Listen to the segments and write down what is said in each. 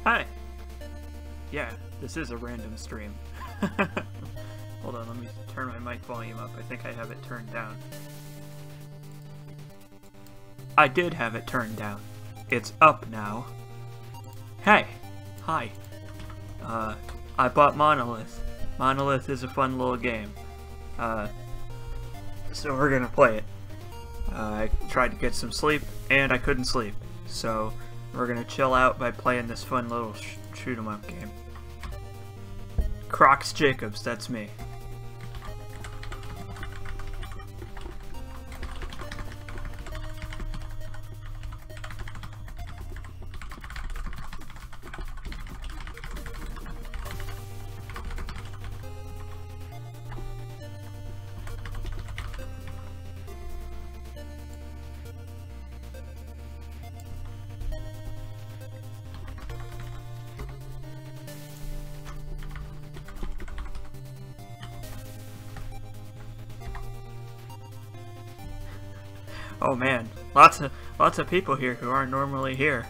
Hi! Yeah, this is a random stream. Hold on, let me turn my mic volume up. I think I have it turned down. I did have it turned down. It's up now. Hey! Hi. I bought Monolith. Monolith is a fun little game. So we're gonna play it. I tried to get some sleep, and I couldn't sleep. So we're gonna chill out by playing this fun little shoot 'em up game. Crocs Jacobs, that's me. Oh man, lots of people here who aren't normally here.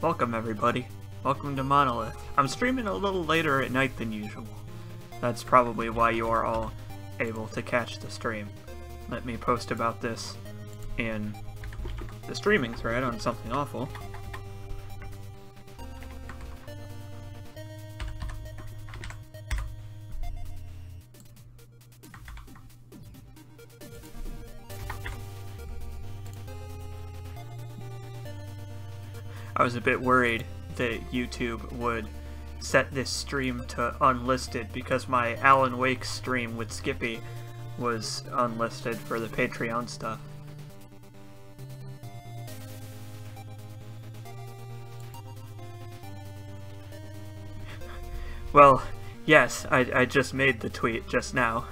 Welcome everybody. Welcome to Monolith. I'm streaming a little later at night than usual. That's probably why you are all able to catch the stream. Let me post about this in the streaming thread on Something Awful. I was a bit worried that YouTube would set this stream to unlisted because my Alan Wake stream with Skippy was unlisted for the Patreon stuff. Well, yes, I just made the tweet just now.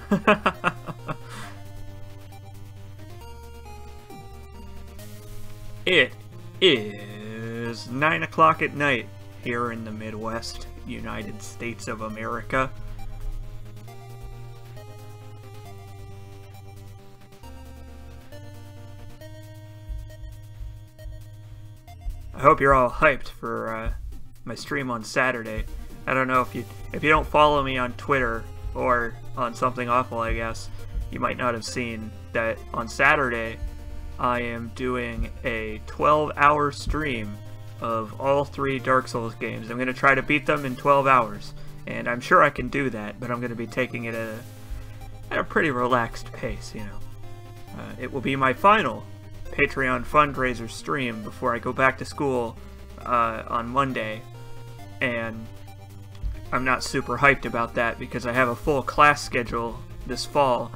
It is 9 o'clock at night here in the Midwest, United States of America. I hope you're all hyped for my stream on Saturday. I don't know if you don't follow me on Twitter or on Something Awful, I guess, you might not have seen that on Saturday I am doing a 12-hour stream of all 3 Dark Souls games. I'm going to try to beat them in 12 hours, and I'm sure I can do that, but I'm going to be taking it at a pretty relaxed pace, you know. It will be my final Patreon fundraiser stream before I go back to school on Monday, and I'm not super hyped about that because I have a full class schedule this fall,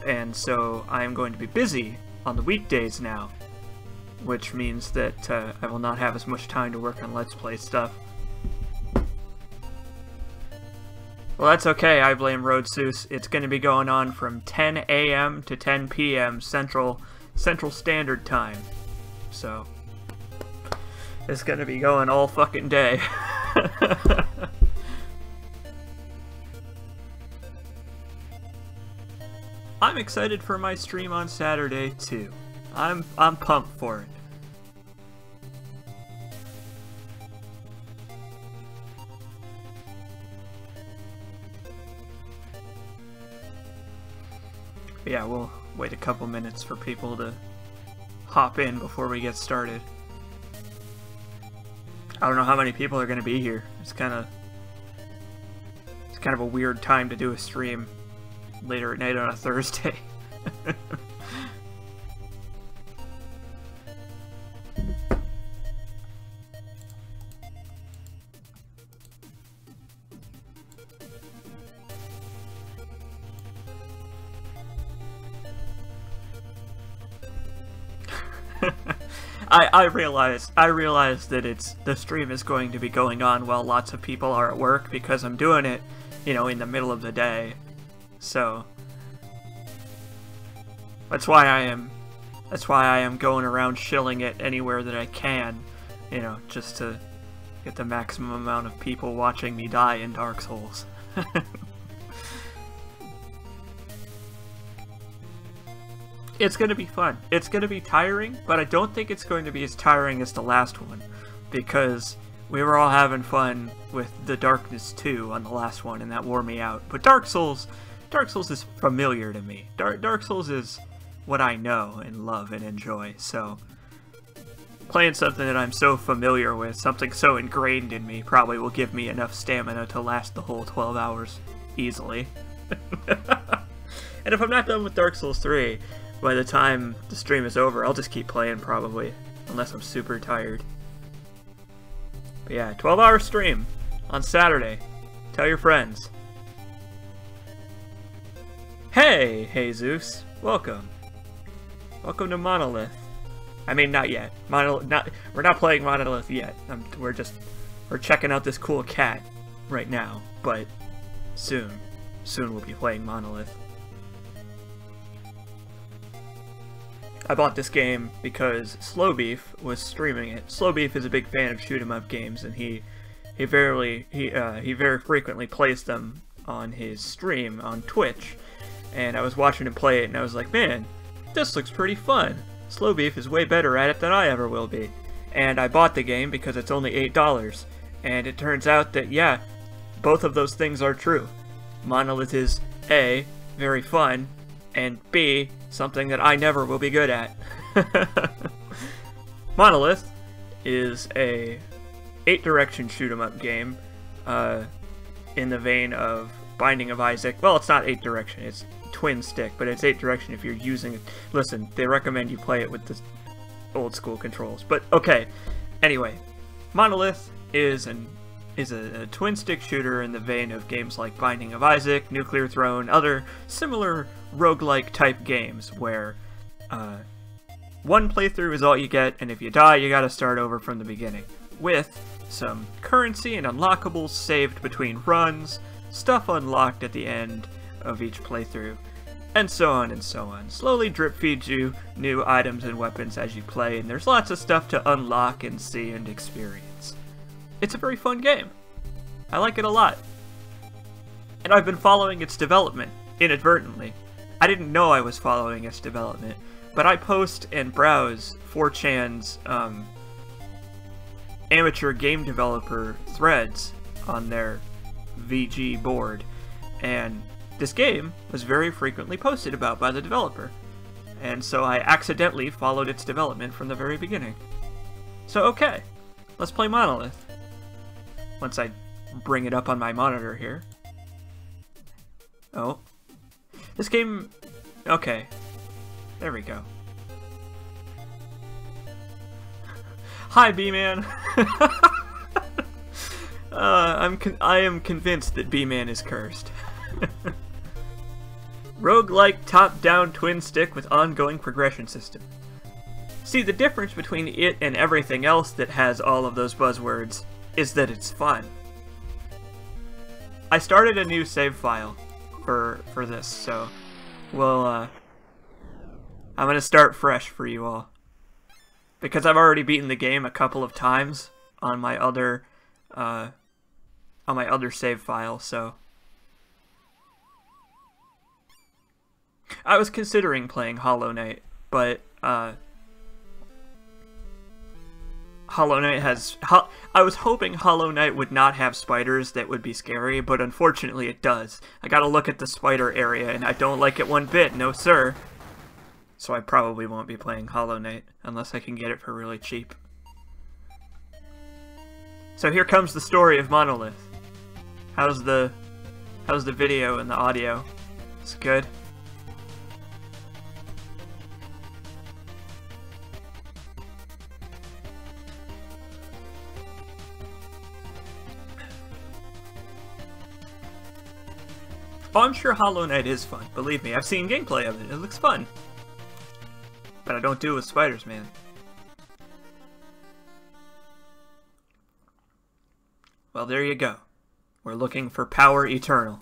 and so I am going to be busy on the weekdays now, which means that I will not have as much time to work on Let's Play stuff. Well, that's okay, I blame Road Seuss. It's going to be going on from 10 a.m. to 10 p.m. Central Standard Time. So, it's going to be going all fucking day. I'm excited for my stream on Saturday too. I'm pumped for it. But yeah, we'll wait a couple minutes for people to hop in before we get started. I don't know how many people are going to be here. It's kind of a weird time to do a stream later at night on a Thursday. I realize that the stream is going to be going on while lots of people are at work because I'm doing it, you know, in the middle of the day. So that's why I am going around shilling it anywhere that I can, you know, just to get the maximum amount of people watching me die in Dark Souls. It's going to be fun. It's going to be tiring, but I don't think it's going to be as tiring as the last one, because we were all having fun with the Darkness 2 on the last one, and that wore me out. But Dark Souls is familiar to me. Dark Souls is what I know and love and enjoy, so playing something that I'm so familiar with, something so ingrained in me, probably will give me enough stamina to last the whole 12 hours easily. And if I'm not done with Dark Souls 3, by the time the stream is over, I'll just keep playing probably, unless I'm super tired. But yeah, 12-hour stream on Saturday. Tell your friends. Hey, Jesus. Welcome. Welcome to Monolith. I mean, not yet. We're not playing Monolith yet. We're checking out this cool cat right now, but soon we'll be playing Monolith. I bought this game because Slowbeef was streaming it. Slowbeef is a big fan of shoot 'em up games, and he very frequently plays them on his stream on Twitch. And I was watching him play it, and I was like, man, this looks pretty fun. Slowbeef is way better at it than I ever will be. And I bought the game because it's only $8. And it turns out that, yeah, both of those things are true. Monolith is A, very fun, and B, something that I never will be good at. Monolith is a 8-direction shoot-'em-up game in the vein of Binding of Isaac. Well, it's not 8-direction, it's twin stick, but it's 8-direction if you're using it. Listen, they recommend you play it with the old school controls. But okay, anyway, Monolith is a twin stick shooter in the vein of games like Binding of Isaac, Nuclear Throne, other similar roguelike type games where one playthrough is all you get, and if you die, you gotta start over from the beginning, with some currency and unlockables saved between runs, stuff unlocked at the end of each playthrough, and so on and so on. Slowly drip feeds you new items and weapons as you play, and there's lots of stuff to unlock and see and experience. It's a very fun game. I like it a lot. And I've been following its development, inadvertently. I didn't know I was following its development, but I post and browse 4chan's amateur game developer threads on their VG board, and this game was very frequently posted about by the developer, and so I accidentally followed its development from the very beginning. So okay, let's play Monolith. Once I bring it up on my monitor here. Oh. This game... Okay. There we go. Hi, B-Man! I am convinced that B-Man is cursed. Roguelike top-down twin stick with ongoing progression system. See, the difference between it and everything else that has all of those buzzwords is that it's fun. I started a new save file for this, so I'm gonna start fresh for you all. Because I've already beaten the game a couple of times on my other save file, so I was considering playing Hollow Knight, but Hollow Knight has... I was hoping Hollow Knight would not have spiders that would be scary, but unfortunately it does. I gotta look at the spider area, and I don't like it one bit, no sir. So I probably won't be playing Hollow Knight, unless I can get it for really cheap. So here comes the story of Monolith. How's the video and the audio? It's good? Oh, I'm sure Hollow Knight is fun. Believe me, I've seen gameplay of it. It looks fun. But I don't do it with spiders, man. Well, there you go. We're looking for Power Eternal.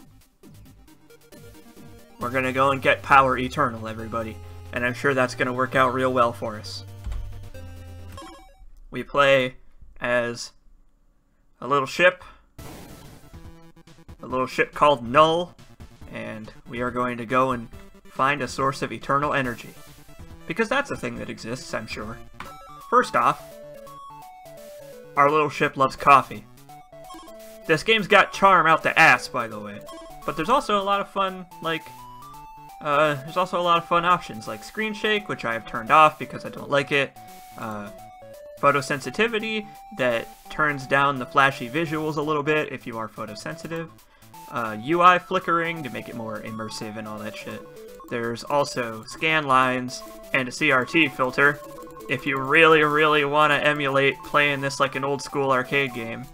We're gonna go and get Power Eternal, everybody. And I'm sure that's gonna work out real well for us. We play as a little ship called Null, and we are going to go and find a source of eternal energy. because that's a thing that exists, I'm sure. First off, our little ship loves coffee. This game's got charm out the ass, by the way. But there's also a lot of fun, like, there's also a lot of fun options, like screen shake, which I have turned off because I don't like it. Photosensitivity, that turns down the flashy visuals a little bit if you are photosensitive. UI flickering to make it more immersive and all that shit. There's also scan lines and a CRT filter if you really, really want to emulate playing this like an old school arcade game.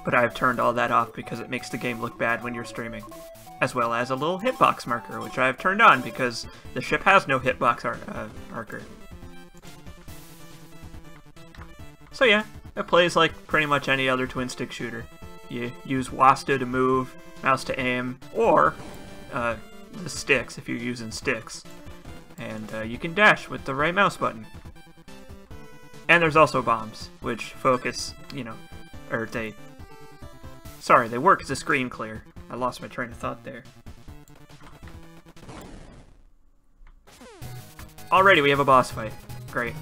But I've turned all that off because it makes the game look bad when you're streaming. As well as a little hitbox marker, which I've turned on because the ship has no hitbox marker. So yeah, it plays like pretty much any other twin-stick shooter. You use WASD to move, mouse to aim, or the sticks if you're using sticks. And you can dash with the right mouse button. And there's also bombs, which focus, you know, or they work as a screen clear. I lost my train of thought there. Already we have a boss fight. Great.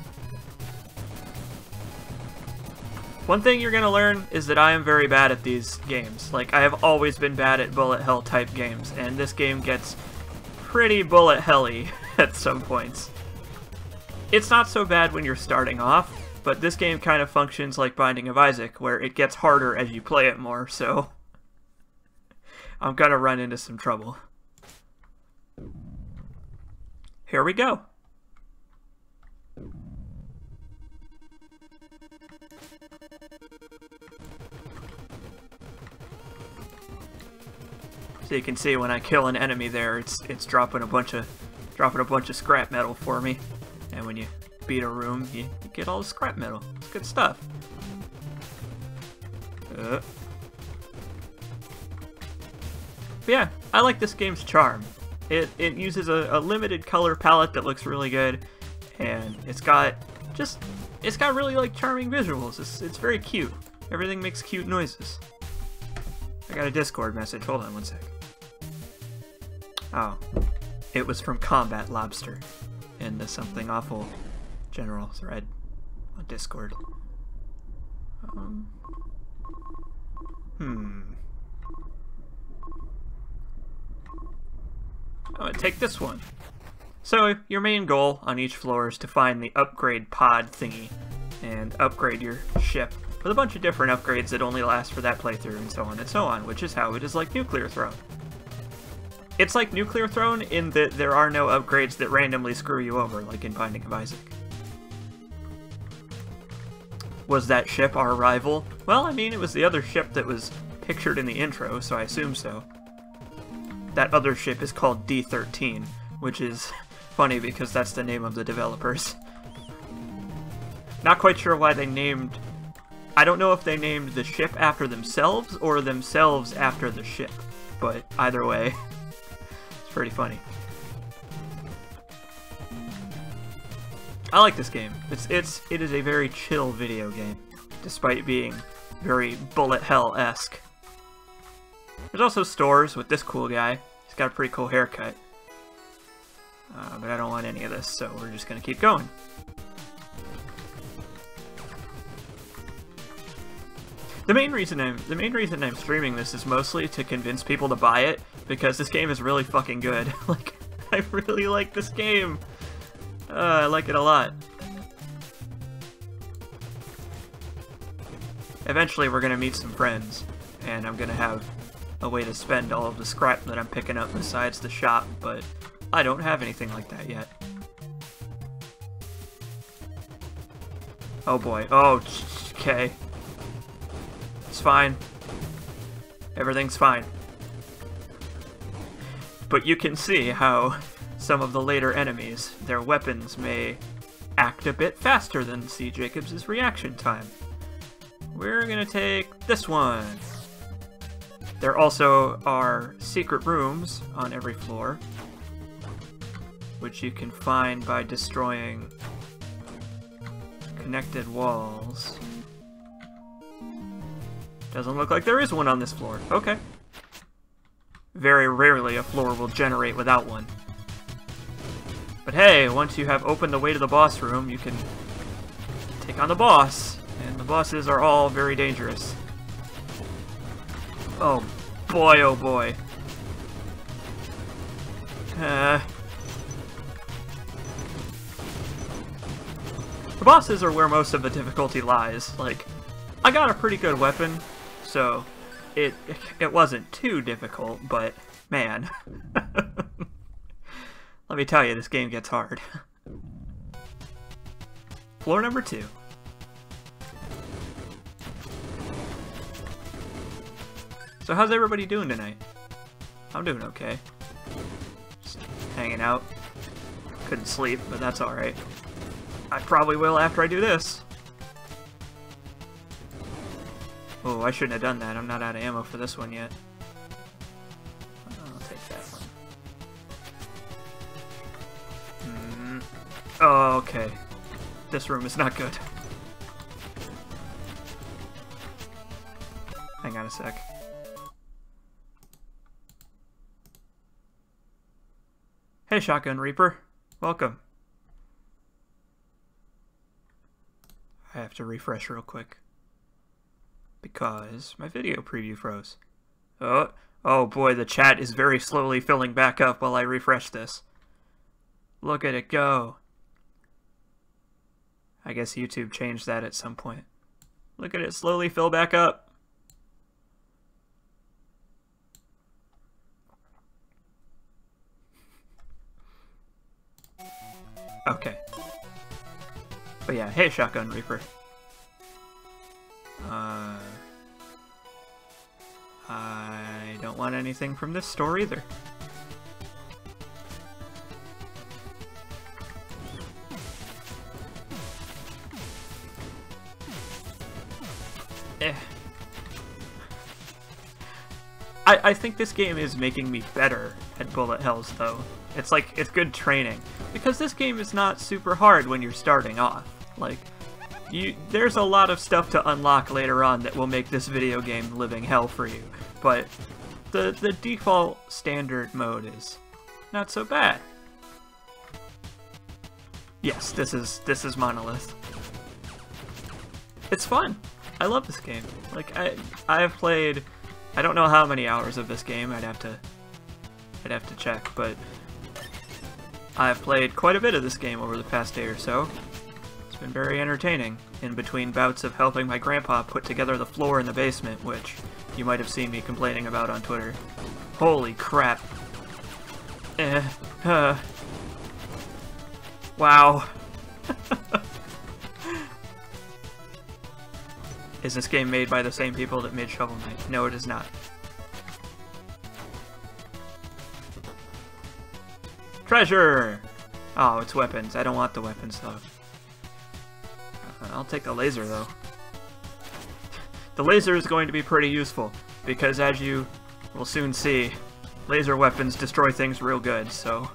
One thing you're gonna learn is that I am very bad at these games. Like, I have always been bad at bullet hell type games, and this game gets pretty bullet helly at some points. It's not so bad when you're starting off, but this game kind of functions like Binding of Isaac, where it gets harder as you play it more, so I'm gonna run into some trouble. Here we go. So you can see when I kill an enemy there, it's dropping a bunch of scrap metal for me. And when you beat a room, you get all the scrap metal. It's good stuff. But yeah, I like this game's charm. It uses a limited color palette that looks really good, and it's got really like charming visuals. It's very cute. Everything makes cute noises. I got a Discord message. Hold on one sec. Oh, it was from Combat Lobster in the Something Awful general thread on Discord. I'm gonna take this one. So your main goal on each floor is to find the upgrade pod thingy and upgrade your ship with a bunch of different upgrades that only last for that playthrough, and so on, which is how it is like Nuclear Throne. It's like Nuclear Throne in that there are no upgrades that randomly screw you over, like in Binding of Isaac. Was that ship our rival? Well, I mean, it was the other ship that was pictured in the intro, so I assume so. That other ship is called D-13, which is funny because that's the name of the developers. Not quite sure why they named... I don't know if they named the ship after themselves or themselves after the ship, but either way, it's pretty funny. I like this game. It is a very chill video game, despite being very bullet hell-esque. There's also stores with this cool guy. He's got a pretty cool haircut. But I don't want any of this, so we're just gonna keep going. The main reason I'm streaming this is mostly to convince people to buy it, because this game is really fucking good. Like, I really like this game. I like it a lot. Eventually we're gonna meet some friends, and I'm gonna have a way to spend all of the scrap that I'm picking up besides the shop, but I don't have anything like that yet. Oh boy. Oh, okay. It's fine. Everything's fine. But you can see how some of the later enemies, their weapons may act a bit faster than C. Jacobs' reaction time. We're gonna take this one. There also are secret rooms on every floor, which you can find by destroying connected walls. Doesn't look like there is one on this floor. Okay. Very rarely a floor will generate without one. But hey, once you have opened the way to the boss room, you can take on the boss. And the bosses are all very dangerous. Oh boy, oh boy. The bosses are where most of the difficulty lies. Like, I got a pretty good weapon, so it wasn't too difficult, but man. Let me tell you, this game gets hard. Floor number 2. So how's everybody doing tonight? I'm doing okay. Just hanging out. Couldn't sleep, but that's alright. I probably will after I do this. Oh, I shouldn't have done that. I'm not out of ammo for this one yet. I'll take that one. Oh, okay. This room is not good. Hang on a sec. Hey, Shotgun Reaper. Welcome. I have to refresh real quick. Because my video preview froze. Oh boy, the chat is very slowly filling back up while I refresh this. Look at it go. I guess YouTube changed that at some point. Look at it slowly fill back up. Okay. But yeah, hey Shotgun Reaper. I don't want anything from this store either. I think this game is making me better at bullet hells, though. It's like, it's good training. Because this game is not super hard when you're starting off. Like, there's a lot of stuff to unlock later on that will make this video game living hell for you. But the default standard mode is not so bad. Yes, this is Monolith. It's fun. I love this game. Like, I've played, I don't know how many hours of this game. I'd have to check, but I've played quite a bit of this game over the past day or so. It's been very entertaining, in between bouts of helping my grandpa put together the floor in the basement, which you might have seen me complaining about on Twitter. Holy crap. Wow. Is this game made by the same people that made Shovel Knight? No, it is not. Treasure! Oh, it's weapons. I don't want the weapons, though. I'll take the laser, though. The laser is going to be pretty useful, because as you will soon see, laser weapons destroy things real good, so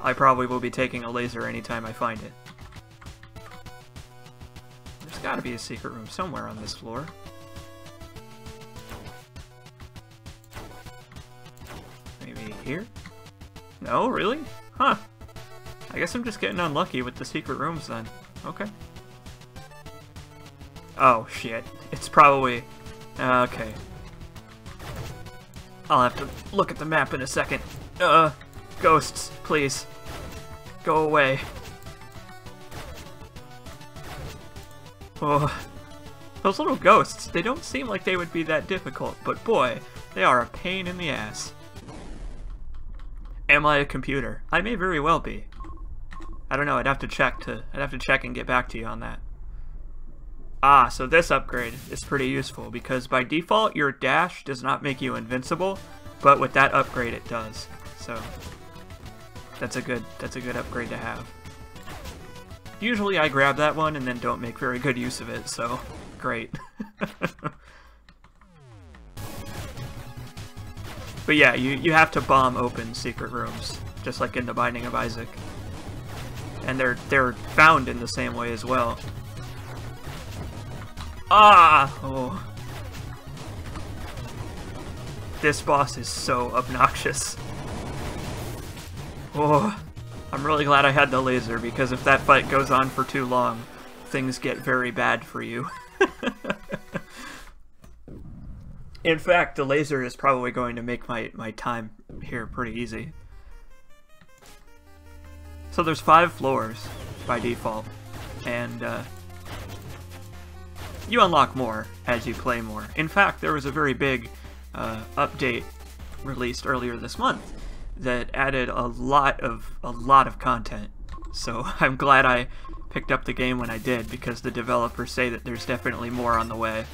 I probably will be taking a laser anytime I find it. There's gotta be a secret room somewhere on this floor. Maybe here? No, really? Huh. I guess I'm just getting unlucky with the secret rooms then. Okay. Oh, shit. It's probably... okay. I'll have to look at the map in a second. Ghosts, please. Go away. Oh. Those little ghosts, they don't seem like they would be that difficult, but boy, they are a pain in the ass. Am I a computer? I may very well be. I don't know, I'd have to check and get back to you on that. Ah, so this upgrade is pretty useful, because by default your dash does not make you invincible, but with that upgrade it does. So that's a good upgrade to have. Usually I grab that one and then don't make very good use of it, so great. But yeah, you have to bomb open secret rooms, just like in The Binding of Isaac. And they're found in the same way as well. Ah! Oh. This boss is so obnoxious. Oh. I'm really glad I had the laser, because if that fight goes on for too long, things get very bad for you. In fact, the laser is probably going to make my time here pretty easy. So there's 5 floors by default, and you unlock more as you play more. In fact, there was a very big update released earlier this month that added a lot of content. So I'm glad I picked up the game when I did, because the developers say that there's definitely more on the way.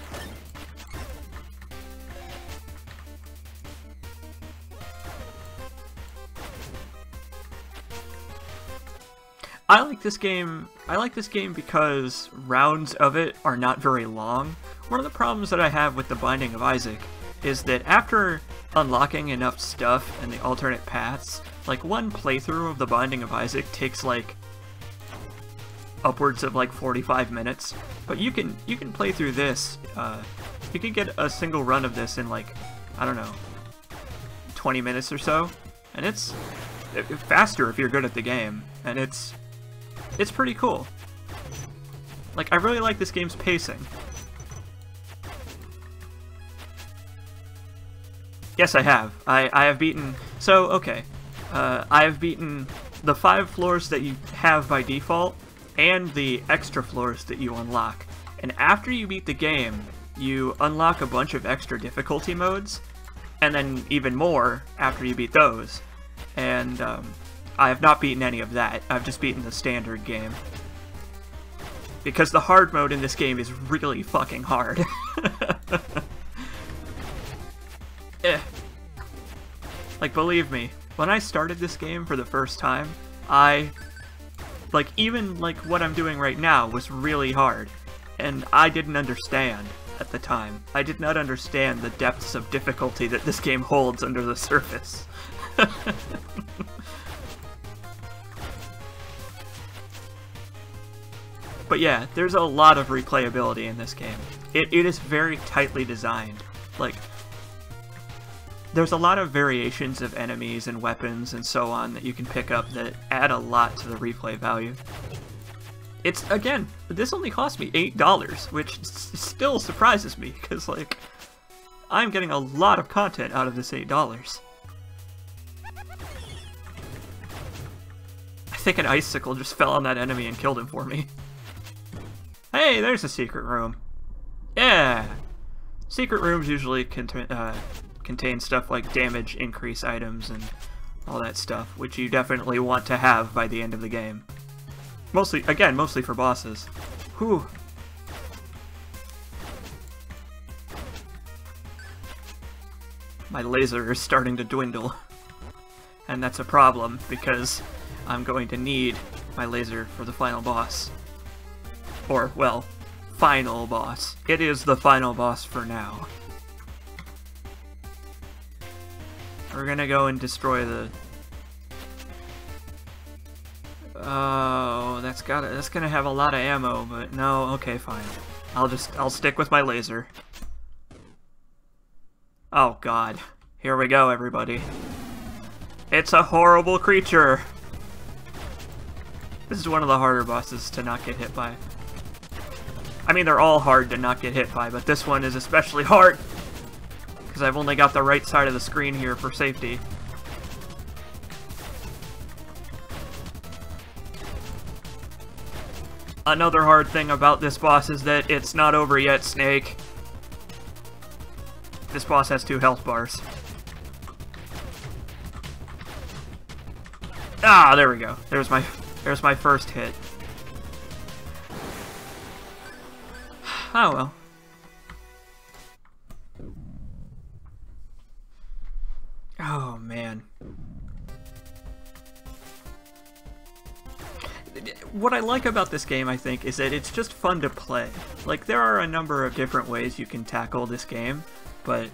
I like this game because rounds of it are not very long. One of the problems that I have with The Binding of Isaac is that after unlocking enough stuff and the alternate paths, like one playthrough of The Binding of Isaac takes like upwards of like 45 minutes. But you can play through this, you can get a single run of this in like, I don't know, 20 minutes or so. And it's faster if you're good at the game, and it's pretty cool. Like, I really like this game's pacing. Yes, I have. I have beaten... So, okay. I have beaten the 5 floors that you have by default, and the extra floors that you unlock. And after you beat the game, you unlock a bunch of extra difficulty modes, and then even more after you beat those. And, I have not beaten any of that. I've just beaten the standard game. Because the hard mode in this game is really fucking hard. Like, believe me, when I started this game for the first time, even what I'm doing right now was really hard. And I didn't understand at the time. I did not understand the depths of difficulty that this game holds under the surface. But yeah, there's a lot of replayability in this game. It is very tightly designed. Like, there's a lot of variations of enemies and weapons and so on that you can pick up that add a lot to the replay value. It's, again, this only cost me $8, which still surprises me, because, like, I'm getting a lot of content out of this $8. I think an icicle just fell on that enemy and killed him for me. Hey, there's a secret room. Yeah! Secret rooms usually contain stuff like damage increase items and all that stuff, which you definitely want to have by the end of the game. Mostly for bosses. Whew. My laser is starting to dwindle. And that's a problem, because I'm going to need my laser for the final boss. Or, well, final boss. It is the final boss for now. We're gonna go and destroy the... Oh, that's gonna have a lot of ammo, but no, okay, fine. I'll stick with my laser. Oh god. Here we go, everybody. It's a horrible creature! This is one of the harder bosses to not get hit by. I mean, they're all hard to not get hit by, but this one is especially hard! Because I've only got the right side of the screen here for safety. Another hard thing about this boss is that it's not over yet, Snake. This boss has 2 health bars. Ah, there we go. There's my first hit. Oh well. Oh man. What I like about this game, I think, is that it's just fun to play. Like, there are a number of different ways you can tackle this game, but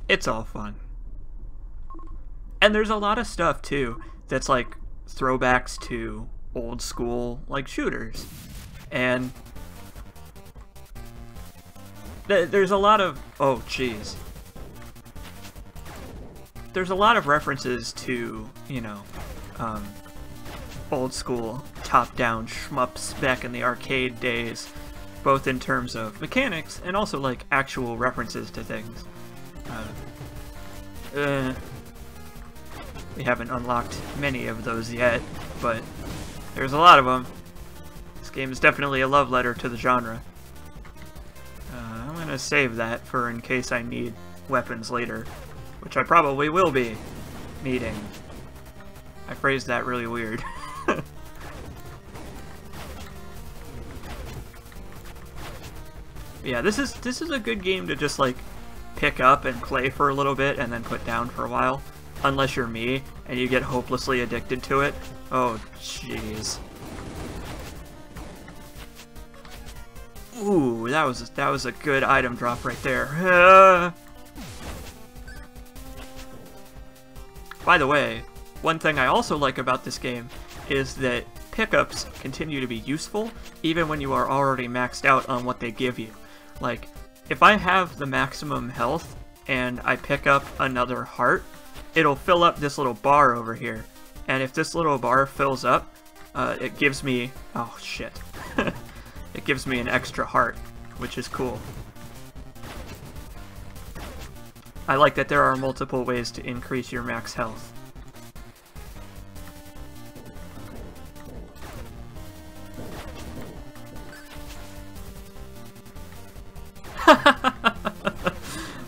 it's all fun. And there's a lot of stuff, too, that's like throwbacks to old school, like, shooters. And there's a lot of... Oh, jeez. There's a lot of references to, you know, old school top-down shmups back in the arcade days, both in terms of mechanics and also like actual references to things. We haven't unlocked many of those yet, but there's a lot of them. This game is definitely a love letter to the genre. I'm gonna save that for in case I need weapons later, which I probably will be needing. I phrased that really weird. Yeah, this is a good game to just like pick up and play for a little bit and then put down for a while. Unless you're me and you get hopelessly addicted to it. Oh, jeez. Ooh, that was a good item drop right there. By the way, one thing I also like about this game is that pickups continue to be useful even when you are already maxed out on what they give you. Like, if I have the maximum health and I pick up another heart, it'll fill up this little bar over here. And if this little bar fills up, it gives me... oh, shit. It gives me an extra heart, which is cool. I like that there are multiple ways to increase your max health.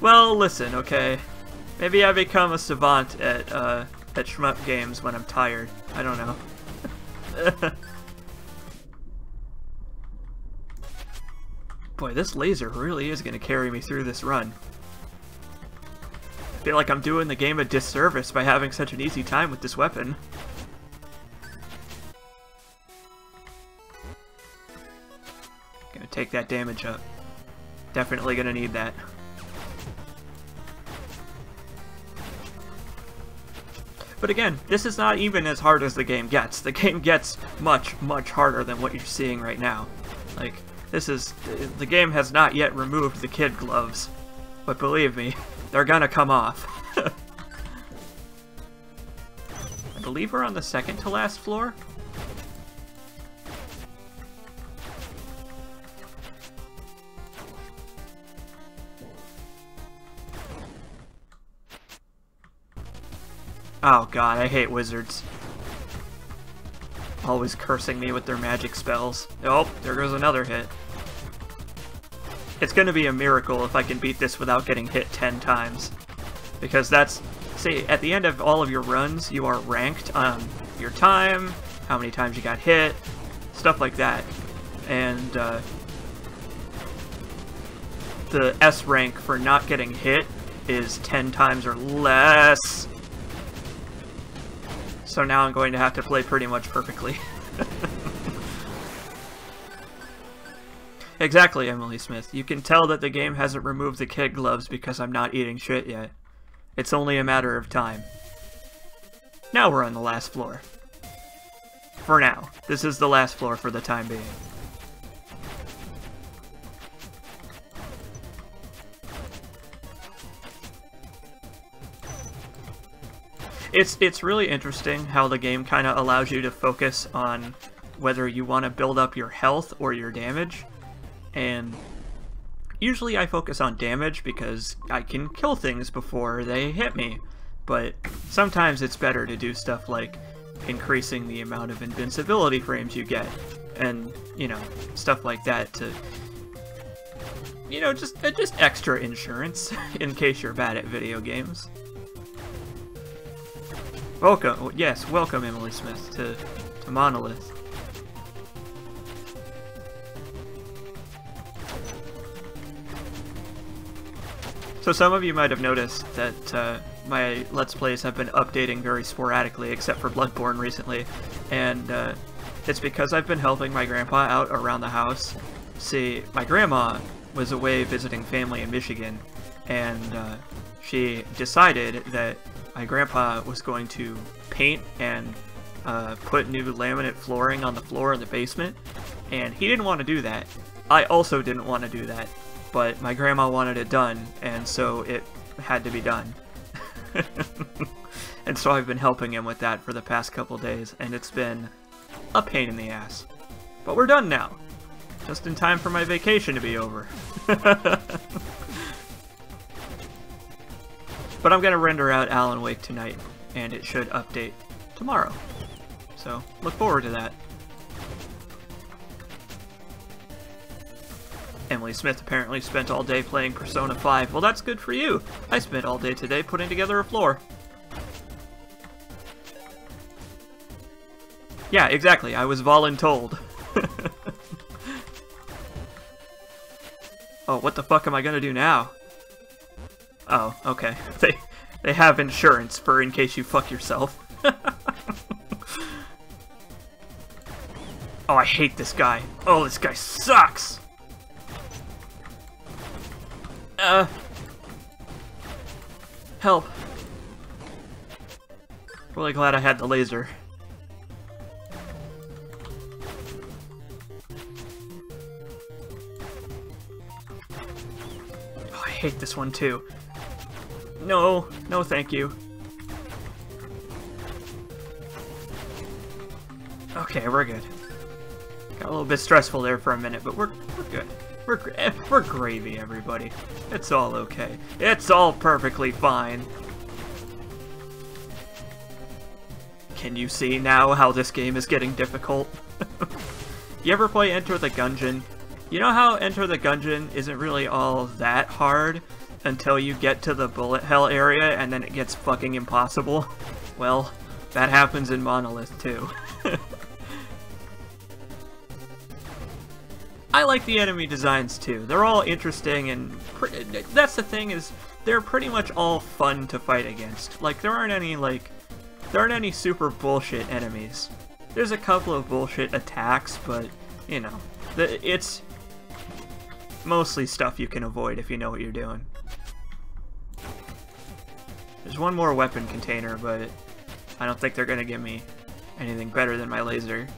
Well, listen, okay. Maybe I become a savant at shmup games when I'm tired. I don't know. Boy, this laser really is going to carry me through this run. I feel like I'm doing the game a disservice by having such an easy time with this weapon. Gonna take that damage up. Definitely gonna need that. But again, this is not even as hard as the game gets. The game gets much, much harder than what you're seeing right now. Like, the game has not yet removed the kid gloves. But believe me, they're gonna come off. I believe we're on the second to last floor. Oh god, I hate wizards. Always cursing me with their magic spells. Oh, there goes another hit. It's gonna be a miracle if I can beat this without getting hit 10 times. Because that's... see, at the end of all of your runs, you are ranked on your time, how many times you got hit, stuff like that. And, the S rank for not getting hit is 10 times or less. So now I'm going to have to play pretty much perfectly. Exactly, Emily Smith. You can tell that the game hasn't removed the kid gloves because I'm not eating shit yet. It's only a matter of time. Now we're on the last floor. For now. This is the last floor for the time being. It's really interesting how the game kind of allows you to focus on whether you want to build up your health or your damage. And usually I focus on damage because I can kill things before they hit me. But sometimes it's better to do stuff like increasing the amount of invincibility frames you get. And, you know, stuff like that to, you know, just extra insurance in case you're bad at video games. Welcome, yes, welcome Emily Smith to Monolith. So some of you might have noticed that my Let's Plays have been updating very sporadically, except for Bloodborne recently, and it's because I've been helping my grandpa out around the house. See, my grandma was away visiting family in Michigan, and she decided that my grandpa was going to paint and put new laminate flooring on the floor in the basement, and he didn't want to do that. I also didn't want to do that, but my grandma wanted it done, and so it had to be done. And so I've been helping him with that for the past couple days, and it's been a pain in the ass. But we're done now. Just in time for my vacation to be over. But I'm going to render out Alan Wake tonight, and it should update tomorrow. So, look forward to that. Emily Smith apparently spent all day playing Persona 5. Well, that's good for you. I spent all day today putting together a floor. Yeah, exactly. I was voluntold. Oh, what the fuck am I gonna do now? Oh, okay. They have insurance for in case you fuck yourself. Oh, I hate this guy. Oh, this guy sucks! Help. Really glad I had the laser. Oh, I hate this one too. No, no thank you. Okay, we're good. Got a little bit stressful there for a minute, but we're good. We're gravy, everybody. It's all okay. It's all perfectly fine. Can you see now how this game is getting difficult? You ever play Enter the Gungeon? You know how Enter the Gungeon isn't really all that hard until you get to the bullet hell area and then it gets fucking impossible? Well, that happens in Monolith too. I like the enemy designs too. They're all interesting and that's the thing, is they're pretty much all fun to fight against. Like, there aren't any super bullshit enemies. There's a couple of bullshit attacks, but you know, it's mostly stuff you can avoid if you know what you're doing. There's one more weapon container, but I don't think they're gonna give me anything better than my laser.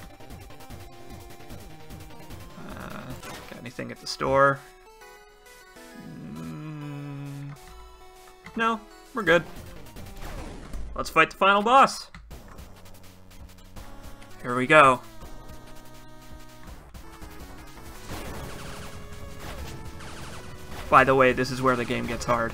Anything at the store? No, we're good. Let's fight the final boss. Here we go. By the way, this is where the game gets hard.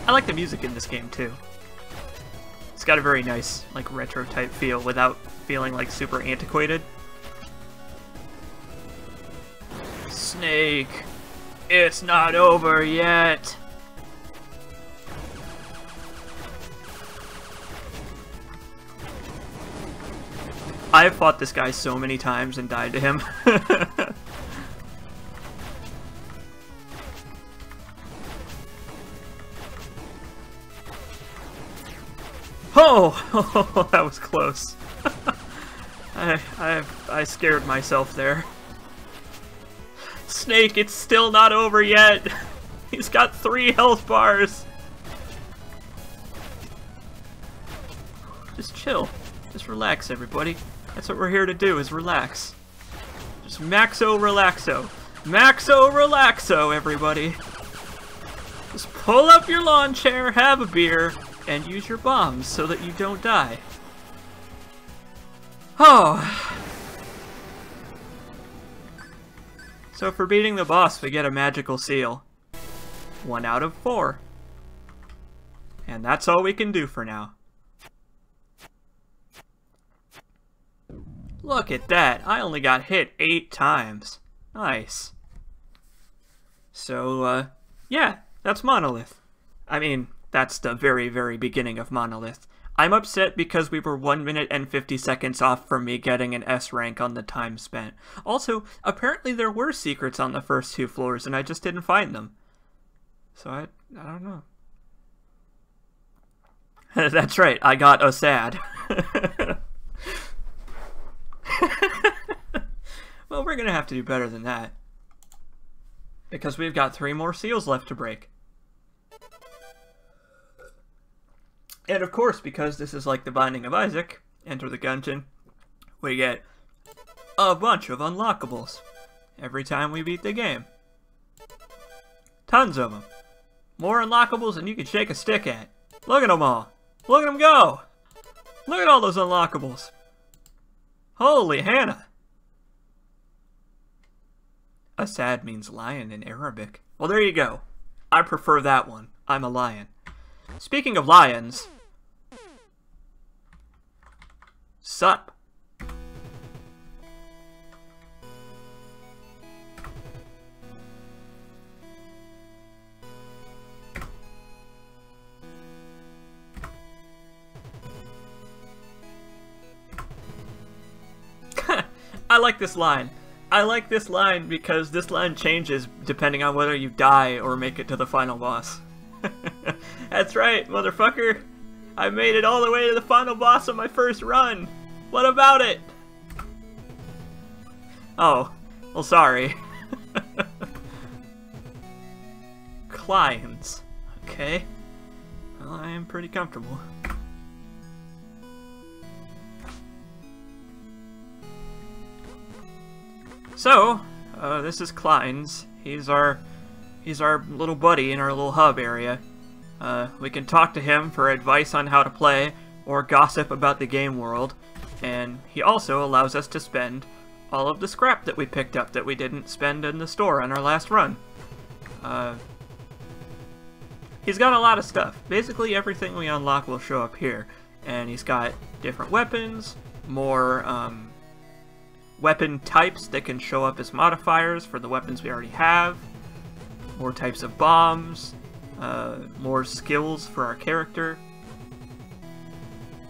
I like the music in this game too. It's got a very nice, like, retro type feel without feeling like super antiquated. Snake, it's not over yet. I've fought this guy so many times and died to him. Oh, that was close. I scared myself there. Snake, it's still not over yet. He's got 3 health bars. Just chill. Just relax, everybody. That's what we're here to do, is relax. Just maxo relaxo. Maxo relaxo, everybody. Just pull up your lawn chair, have a beer, and use your bombs so that you don't die. Oh. So for beating the boss, we get a magical seal. 1 out of 4. And that's all we can do for now. Look at that! I only got hit 8 times. Nice. So, yeah, that's Monolith. I mean, that's the very, very beginning of Monolith. I'm upset because we were 1 minute and 50 seconds off from me getting an S rank on the time spent. Also, apparently there were secrets on the first 2 floors and I just didn't find them. So I don't know. That's right, I got a sad. Well, we're gonna have to do better than that. Because we've got 3 more seals left to break. And of course, because this is like the Binding of Isaac, enter the gungeon, we get a bunch of unlockables every time we beat the game. Tons of them. More unlockables than you can shake a stick at. Look at them all. Look at them go. Look at all those unlockables. Holy Hannah. Asad means lion in Arabic. Well, there you go. I prefer that one. I'm a lion. Speaking of lions... Sup? I like this line. I like this line because this line changes depending on whether you die or make it to the final boss. That's right, motherfucker. I made it all the way to the final boss of my first run. What about it? Oh, well, sorry. Clients. Okay. Well, I am pretty comfortable. So, this is Klein's. He's our little buddy in our little hub area. We can talk to him for advice on how to play, or gossip about the game world, and he also allows us to spend all of the scrap that we picked up that we didn't spend in the store on our last run. He's got a lot of stuff. Basically everything we unlock will show up here, and he's got different weapons, more weapon types that can show up as modifiers for the weapons we already have, more types of bombs, more skills for our character.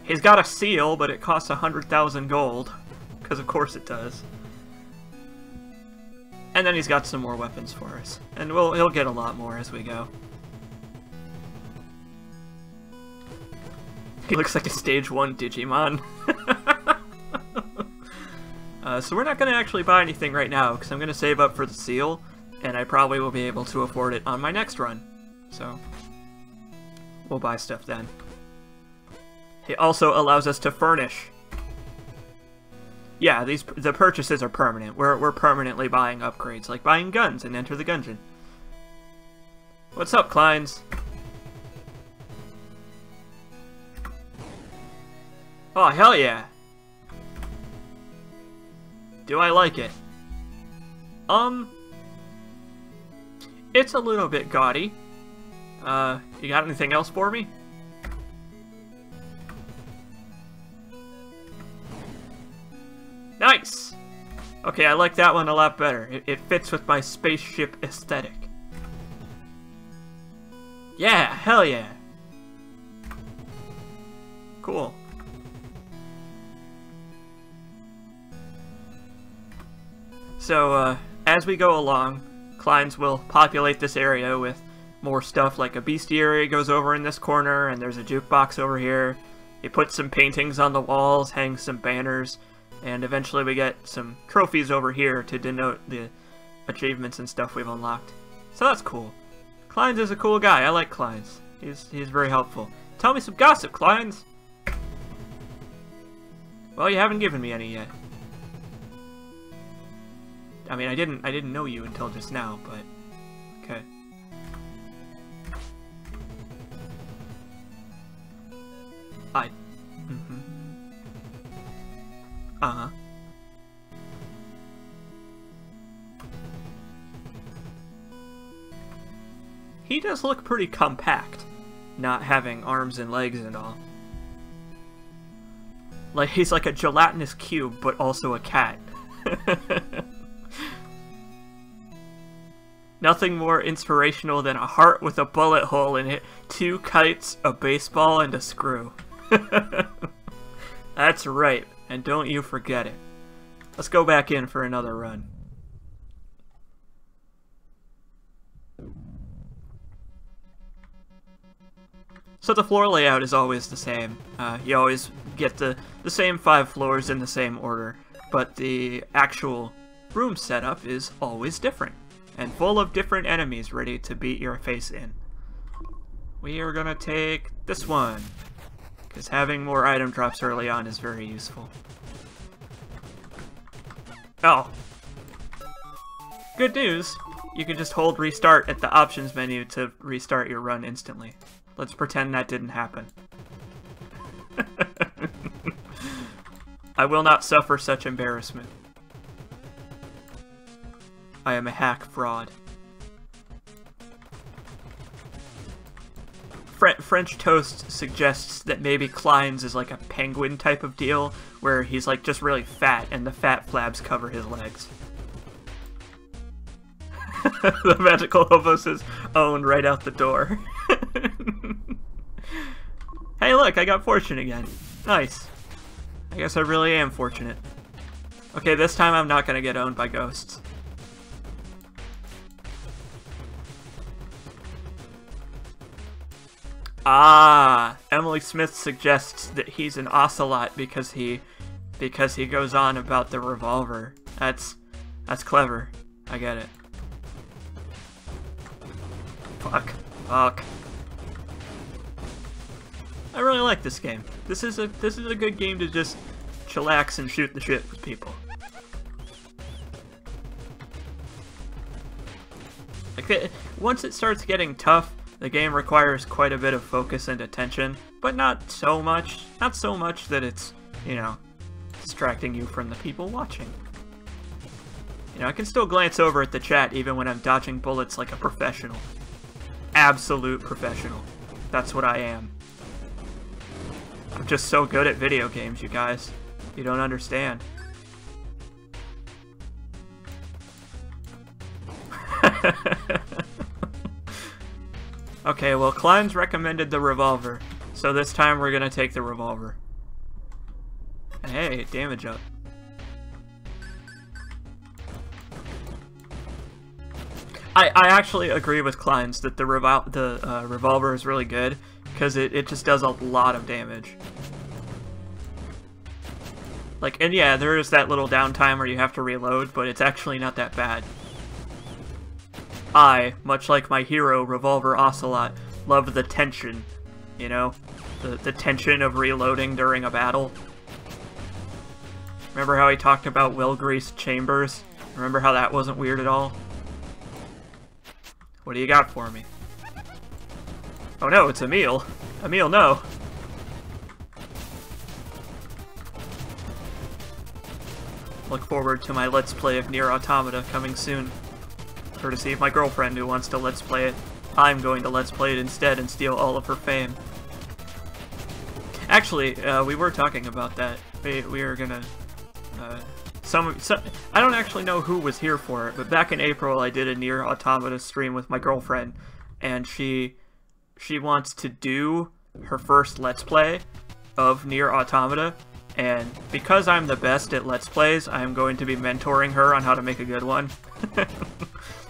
He's got a seal, but it costs 100,000 gold, because of course it does. And then he's got some more weapons for us, and he'll get a lot more as we go. He looks like a stage 1 Digimon. So we're not going to actually buy anything right now, because I'm going to save up for the seal, and I probably will be able to afford it on my next run. So, we'll buy stuff then. It also allows us to furnish. Yeah, the purchases are permanent. We're permanently buying upgrades, like buying guns and Enter the Gungeon. What's up, Kleins? Oh, hell yeah! Do I like it? It's a little bit gaudy. You got anything else for me? Nice! Okay, I like that one a lot better. It fits with my spaceship aesthetic. Yeah, hell yeah! Cool. So, as we go along, Kleins will populate this area with more stuff, like a bestiary goes over in this corner, and there's a jukebox over here. He puts some paintings on the walls, hangs some banners, and eventually we get some trophies over here to denote the achievements and stuff we've unlocked. So that's cool. Kleins is a cool guy. I like Kleins. He's very helpful. Tell me some gossip, Kleins! Well, you haven't given me any yet. I mean, I didn't know you until just now, but okay. Uh-huh. He does look pretty compact, not having arms and legs and all. Like, he's like a gelatinous cube, but also a cat. Nothing more inspirational than a heart with a bullet hole in it, 2 kites, a baseball, and a screw. That's right, and don't you forget it. Let's go back in for another run. So the floor layout is always the same. You always get the same 5 floors in the same order, but the actual room setup is always different, and full of different enemies ready to beat your face in. We are gonna take this one, because having more item drops early on is very useful. Oh. Good news! You can just hold restart at the options menu to restart your run instantly. Let's pretend that didn't happen. I will not suffer such embarrassment. I am a hack fraud. French Toast suggests that maybe Klein's is like a penguin type of deal, where he's like just really fat and the fat flabs cover his legs. The magical hobo says own right out the door. Hey look, I got fortune again. Nice. I guess I really am fortunate. Okay, this time I'm not gonna get owned by ghosts. Ah, Emily Smith suggests that he's an ocelot because he goes on about the revolver. That's clever. I get it. Fuck. I really like this game. This is a good game to just chillax and shoot the shit with people. Like once it starts getting tough, the game requires quite a bit of focus and attention, but not so much that it's, you know, distracting you from the people watching. You know, I can still glance over at the chat even when I'm dodging bullets like a professional. Absolute professional. That's what I am. I'm just so good at video games, you guys. You don't understand. Okay, well, Klein's recommended the revolver, so this time we're gonna take the revolver. And hey, damage up. I actually agree with Klein's that the revolver is really good, because it just does a lot of damage. Like, and yeah, there is that little downtime where you have to reload, but it's actually not that bad. I, much like my hero, Revolver Ocelot, love the tension, you know? The tension of reloading during a battle. Remember how he talked about well-greased chambers? Remember how that wasn't weird at all? What do you got for me? Oh no, it's Emil. Emil, no. Look forward to my Let's Play of Nier Automata coming soon. Courtesy of my girlfriend who wants to Let's Play it. I'm going to Let's Play it instead and steal all of her fame. Actually, we were talking about that. We were gonna... I don't actually know who was here for it, but back in April I did a Nier Automata stream with my girlfriend, and she wants to do her first Let's Play of Nier Automata, and because I'm the best at Let's Plays, I'm going to be mentoring her on how to make a good one.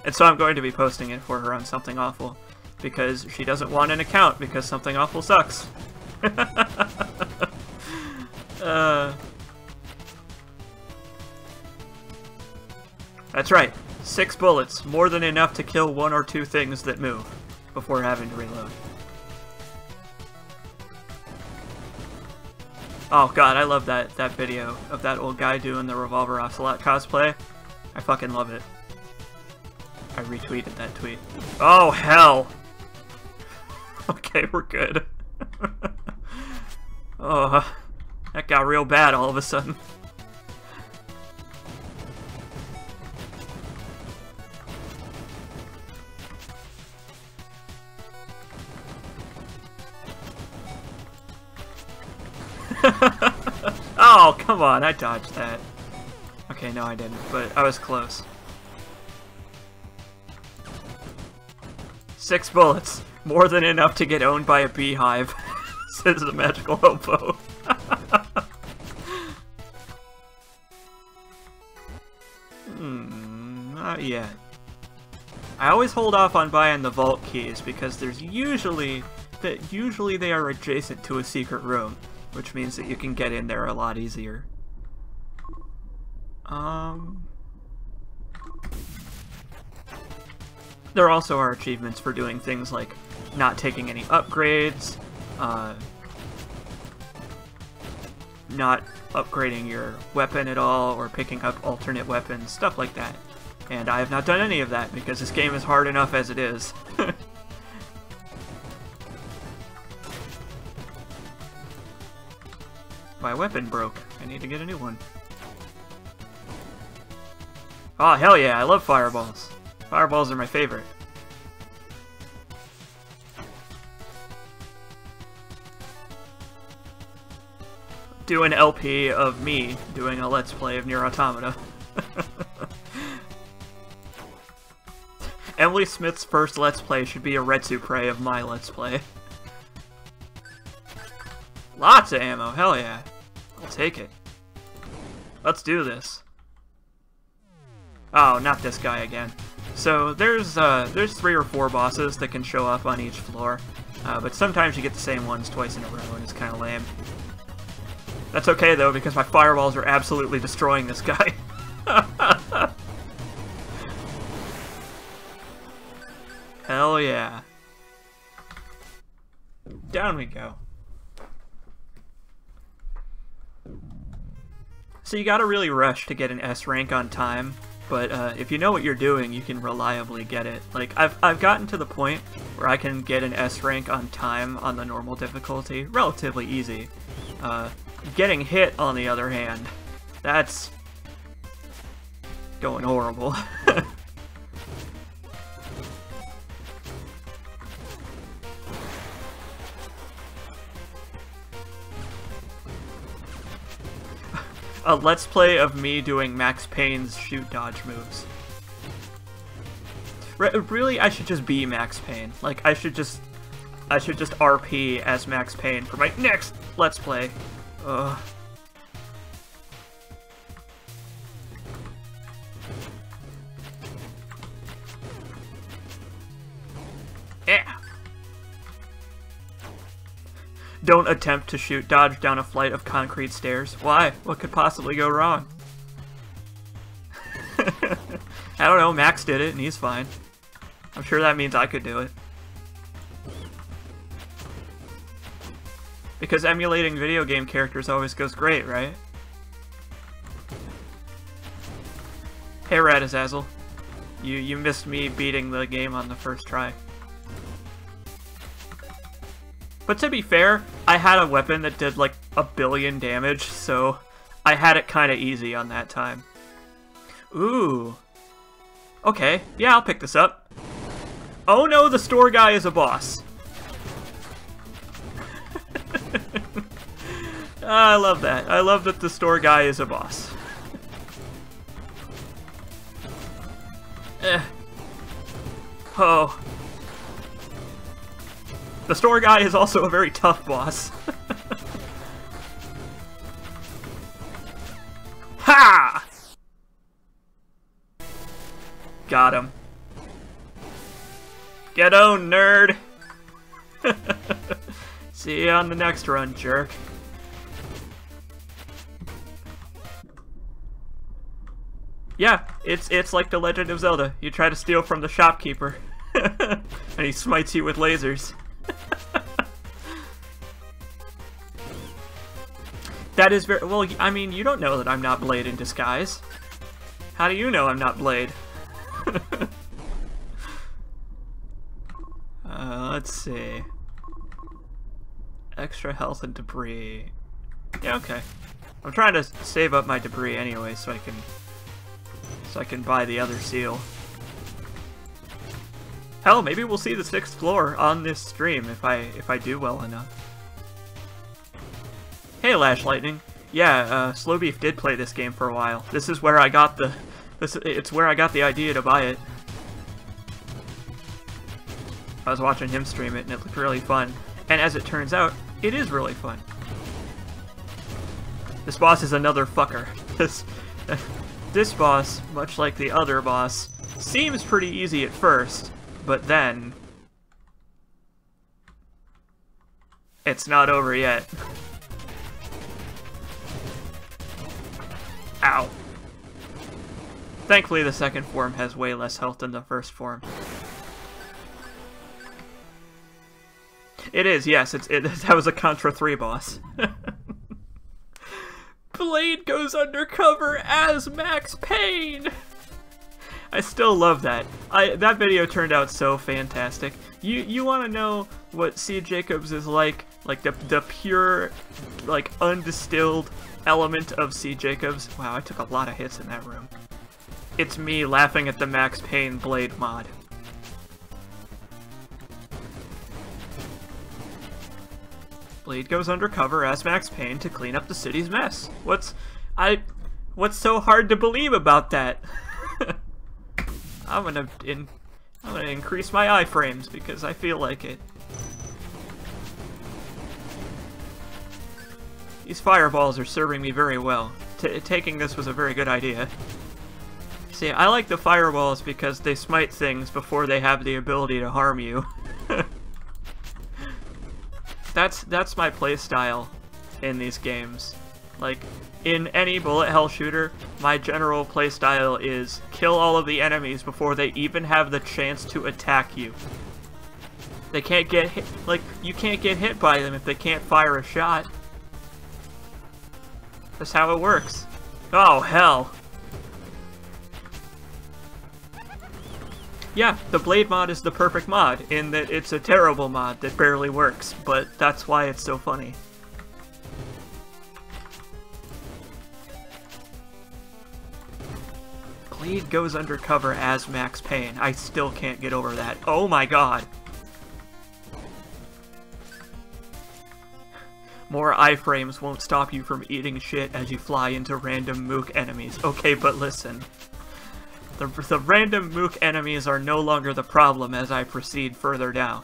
And so I'm going to be posting it for her on Something Awful, because she doesn't want an account, because Something Awful sucks. That's right, 6 bullets, more than enough to kill 1 or 2 things that move, before having to reload. Oh god, I love that video of that old guy doing the Revolver Ocelot cosplay. I fucking love it. I retweeted that tweet. Oh, hell! Okay, we're good. Oh, that got real bad all of a sudden. Oh, come on, I dodged that. Okay, no I didn't, but I was close. 6 bullets, more than enough to get owned by a beehive, says the magical hobo. Not yet. I always hold off on buying the vault keys because there's usually they are adjacent to a secret room, which means that you can get in there a lot easier. There also are achievements for doing things like not taking any upgrades, not upgrading your weapon at all, or picking up alternate weapons, stuff like that. And I have not done any of that because this game is hard enough as it is. My weapon broke. I need to get a new one. Oh, hell yeah, I love fireballs. Fireballs are my favorite. Do an LP of me doing a Let's Play of Nier Automata. Emily Smith's first Let's Play should be a Retsupre of my Let's Play. Lots of ammo, hell yeah. I'll take it. Let's do this. Oh, not this guy again. So there's 3 or 4 bosses that can show up on each floor, but sometimes you get the same ones twice in a row, and it's kind of lame. That's okay though, because my fireballs are absolutely destroying this guy. Hell yeah. Down we go. So you gotta really rush to get an S rank on time, but if you know what you're doing, you can reliably get it. Like, I've gotten to the point where I can get an S rank on time on the normal difficulty relatively easy. Getting hit, on the other hand, that's going horrible. A Let's Play of me doing Max Payne's shoot dodge moves. Really, I should just be Max Payne. Like, I should just RP as Max Payne for my next Let's Play. Ugh. Yeah. Don't attempt to shoot dodge down a flight of concrete stairs. Why? What could possibly go wrong? I don't know, Max did it and he's fine. I'm sure that means I could do it. Because emulating video game characters always goes great, right? Hey Radazazzle. You missed me beating the game on the first try. But to be fair, I had a weapon that did like 1 billion damage, so I had it kinda easy on that time. Ooh. Okay, yeah, I'll pick this up. Oh no, the store guy is a boss. I love that. I love that the store guy is a boss. Oh. The store guy is also a very tough boss. Ha! Got him. Get owned, nerd! See you on the next run, jerk. Yeah, it's like The Legend of Zelda. You try to steal from the shopkeeper, and he smites you with lasers. That is very... Well, I mean, you don't know that I'm not Blade in disguise. How do you know I'm not Blade? Let's see. Extra health and debris. Yeah, okay. I'm trying to save up my debris anyway, so I can buy the other seal. Hell, maybe we'll see the 6th floor on this stream if I do well enough. Hey, Lash Lightning. Yeah, Slow Beef did play this game for a while. This is where I got the... It's where I got the idea to buy it. I was watching him stream it, and it looked really fun. And as it turns out, it is really fun. This boss is another fucker. This boss, much like the other boss, seems pretty easy at first, but then... it's not over yet. Ow. Thankfully, the second form has way less health than the first form. It is, yes. That was a Contra 3 boss. Blade goes undercover as Max Payne! I still love that. That video turned out so fantastic. You want to know what C. Jacobs is like the pure, like, undistilled element of C. Jacobs? Wow, I took a lot of hits in that room. It's me laughing at the Max Payne Blade mod. Blade goes undercover as Max Payne to clean up the city's mess. What's so hard to believe about that? I'm gonna increase my iframes because I feel like it. These fireballs are serving me very well. Taking this was a very good idea. See, I like the fireballs because they smite things before they have the ability to harm you. That's my playstyle in these games. Like, in any bullet hell shooter, my general playstyle is kill all of the enemies before they even have the chance to attack you. They can't get hit, like, you can't get hit by them if they can't fire a shot. That's how it works. Oh, hell. Yeah, the Blade mod is the perfect mod, in that it's a terrible mod that barely works, but that's why it's so funny. Blade goes undercover as Max Payne. I still can't get over that. Oh my god! More iframes won't stop you from eating shit as you fly into random mook enemies. Okay, but listen. The random mook enemies are no longer the problem as I proceed further down.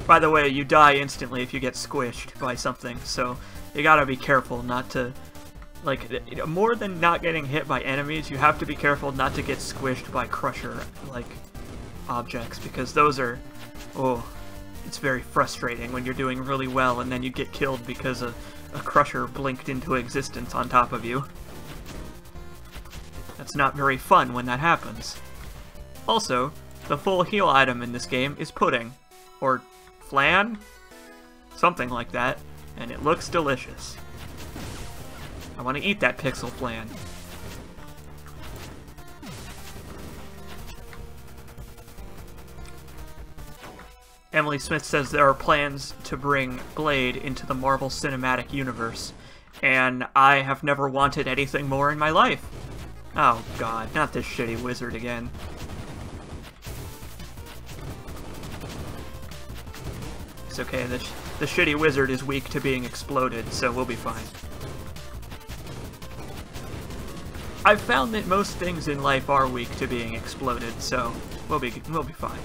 By the way, you die instantly if you get squished by something, so you gotta be careful not to... Like, more than not getting hit by enemies, you have to be careful not to get squished by crusher, like, objects, because those are... Oh, it's very frustrating when you're doing really well and then you get killed because a crusher blinked into existence on top of you. That's not very fun when that happens. Also, the full heal item in this game is pudding. Or flan? Something like that. And it looks delicious. I want to eat that pixel flan. Emily Smith says there are plans to bring Blade into the Marvel Cinematic Universe, and I have never wanted anything more in my life. Oh god, not this shitty wizard again. It's okay, the shitty wizard is weak to being exploded, so we'll be fine. I've found that most things in life are weak to being exploded, so we'll be fine.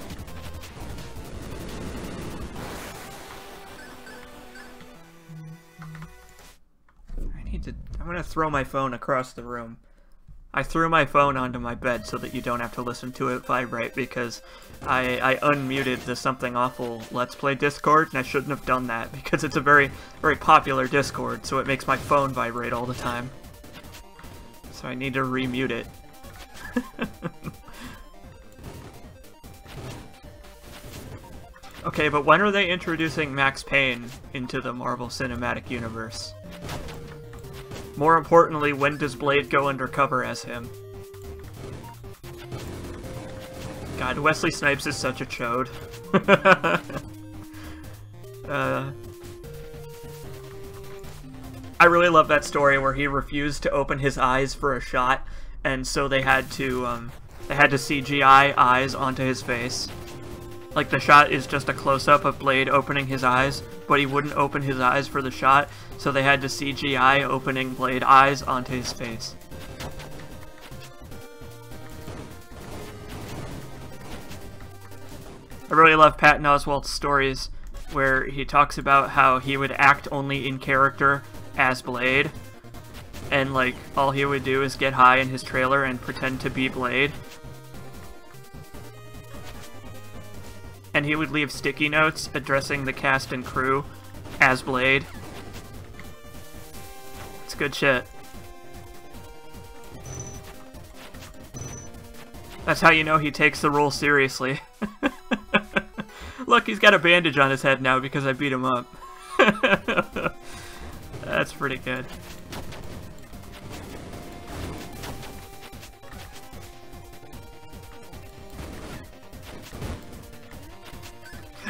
I'm gonna throw my phone across the room. I threw my phone onto my bed so that you don't have to listen to it vibrate because I unmuted the Something Awful Let's Play Discord, and I shouldn't have done that because it's a very, very popular Discord, so it makes my phone vibrate all the time. So I need to remute it. Okay, but when are they introducing Max Payne into the Marvel Cinematic Universe? More importantly, when does Blade go undercover as him? God, Wesley Snipes is such a chode. I really love that story where he refused to open his eyes for a shot, and so they had to CGI eyes onto his face. Like, the shot is just a close-up of Blade opening his eyes, but he wouldn't open his eyes for the shot, so they had to CGI opening Blade eyes onto his face. I really love Patton Oswalt's stories where he talks about how he would act only in character as Blade, and, like, all he would do is get high in his trailer and pretend to be Blade. And he would leave sticky notes addressing the cast and crew as Blade. It's good shit. That's how you know he takes the role seriously. Look, he's got a bandage on his head now because I beat him up. That's pretty good.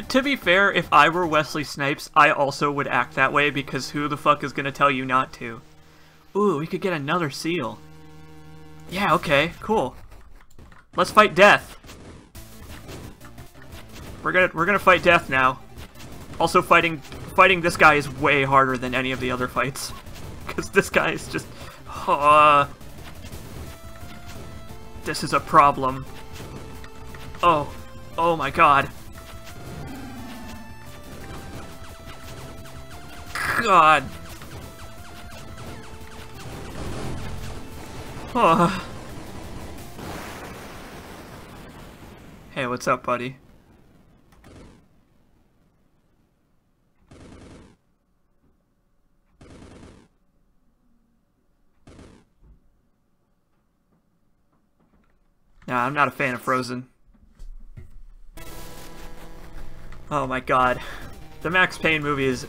To be fair, if I were Wesley Snipes, I also would act that way because who the fuck is gonna tell you not to? Ooh, we could get another seal. Yeah, okay, cool. Let's fight death. We're gonna fight death now. Also, fighting this guy is way harder than any of the other fights, because this guy is just. This is a problem. Oh my god. God. Oh. Hey, what's up, buddy? Nah, I'm not a fan of Frozen. Oh my god. The Max Payne movie is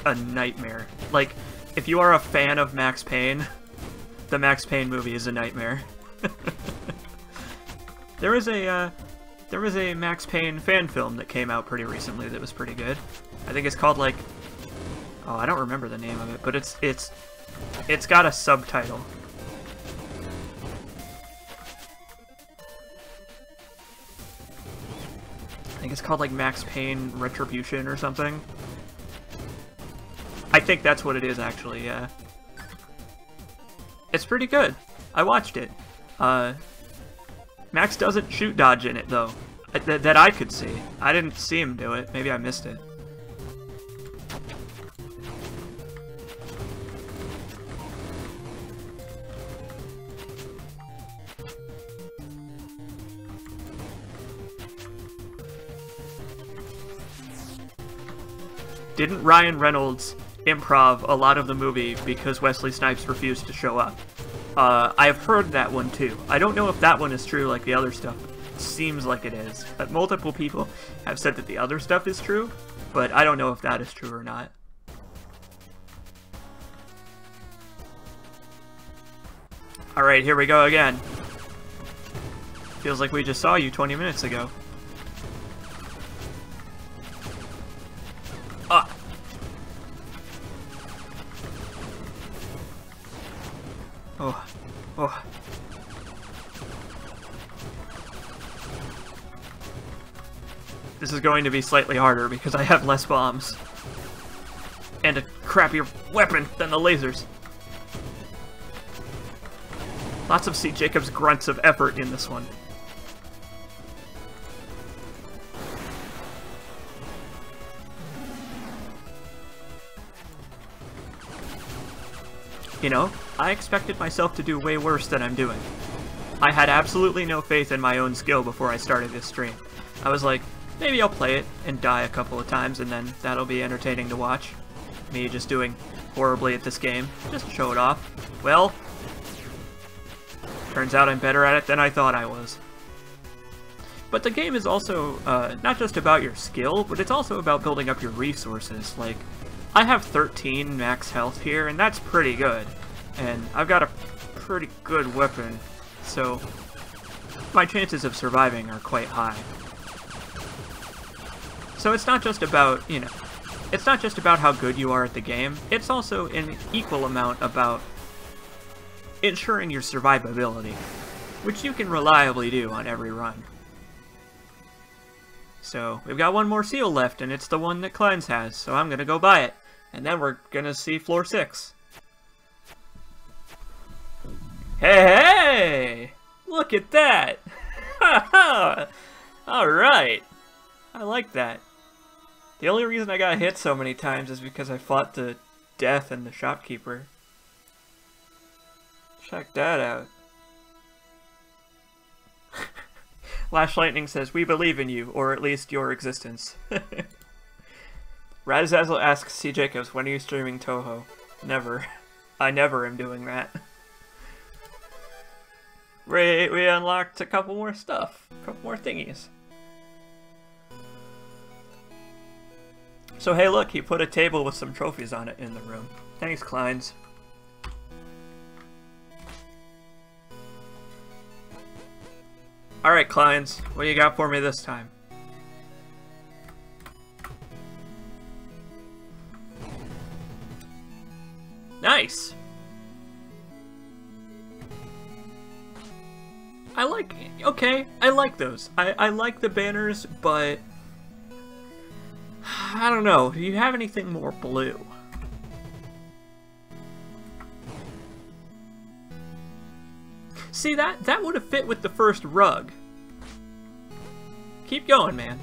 a nightmare. Like, if you are a fan of Max Payne, the Max Payne movie is a nightmare. There was a Max Payne fan film that came out pretty recently that was pretty good. I think it's called like, oh, I don't remember the name of it, but it's got a subtitle. I think it's called like Max Payne Retribution or something. I think that's what it is actually, yeah. It's pretty good. I watched it. Max doesn't shoot dodge in it though, that I could see. I didn't see him do it. Maybe I missed it. Didn't Ryan Reynolds improv a lot of the movie because Wesley Snipes refused to show up? I've heard that one too. I don't know if that one is true like the other stuff. It seems like it is. But multiple people have said that the other stuff is true, but I don't know if that is true or not. Alright, here we go again. Feels like we just saw you 20 minutes ago. Ah! Oh. Oh. This is going to be slightly harder because I have less bombs. And a crappier weapon than the lasers. Lots of C. Jacobs grunts of effort in this one. You know, I expected myself to do way worse than I'm doing. I had absolutely no faith in my own skill before I started this stream. I was like, maybe I'll play it and die a couple of times and then that'll be entertaining to watch. Me just doing horribly at this game, just to show it off. Well, turns out I'm better at it than I thought I was. But the game is also not just about your skill, but it's also about building up your resources. Like, I have 13 max health here, and that's pretty good. And I've got a pretty good weapon, so my chances of surviving are quite high. So it's not just about, you know, it's not just about how good you are at the game, it's also an equal amount about ensuring your survivability, which you can reliably do on every run. So, we've got one more seal left, and it's the one that Cleanse has, so I'm gonna go buy it. And then we're gonna see floor 6. Hey! Look at that! Ha ha! Alright! I like that. The only reason I got hit so many times is because I fought the Death and the Shopkeeper. Check that out. Lash Lightning says, "We believe in you, or at least your existence." Radazazzle asks C. Jacobs, "When are you streaming Toho?" Never. I never am doing that. we unlocked a couple more stuff. A couple more thingies. So hey look, he put a table with some trophies on it in the room. Thanks, Kleins. Alright, Kleins, what do you got for me this time? Nice! I like those. I like the banners, but I don't know. Do you have anything more blue? See, that would have fit with the first rug. Keep going, man.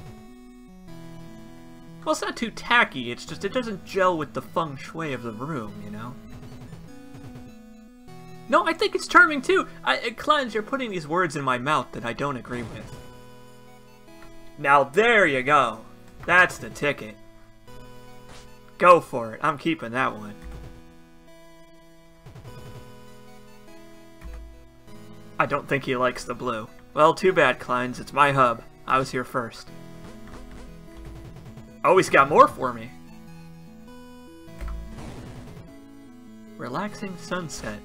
Well, it's not too tacky, it's just it doesn't gel with the feng shui of the room, you know? No, I think it's charming too. Kleins, you're putting these words in my mouth that I don't agree with. Now there you go. That's the ticket. Go for it. I'm keeping that one. I don't think he likes the blue. Well, too bad, Kleins. It's my hub. I was here first. Oh, he's got more for me. Relaxing sunset.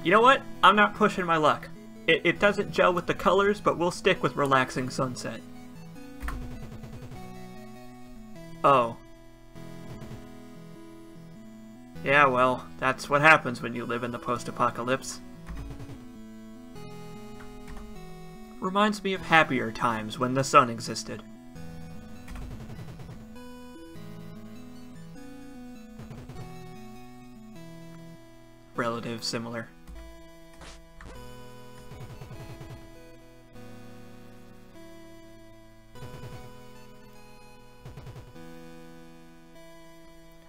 You know what? I'm not pushing my luck. It doesn't gel with the colors, but we'll stick with relaxing sunset. Oh. Yeah, well, that's what happens when you live in the post-apocalypse. Reminds me of happier times when the sun existed. Relative similar.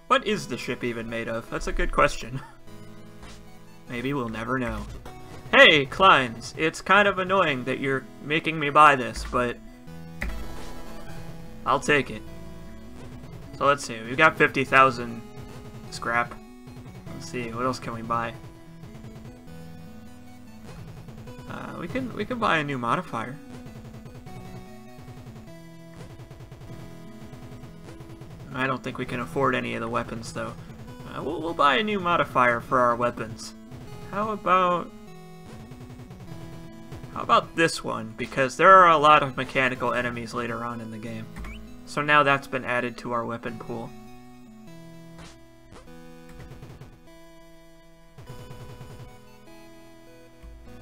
What is the ship even made of? That's a good question. Maybe we'll never know. Hey, Kleins, it's kind of annoying that you're making me buy this, but I'll take it. So let's see, we've got 50,000 scrap. Let's see, what else can we buy? We can buy a new modifier. I don't think we can afford any of the weapons, though. We'll buy a new modifier for our weapons. How about this one? Because there are a lot of mechanical enemies later on in the game. So now that's been added to our weapon pool.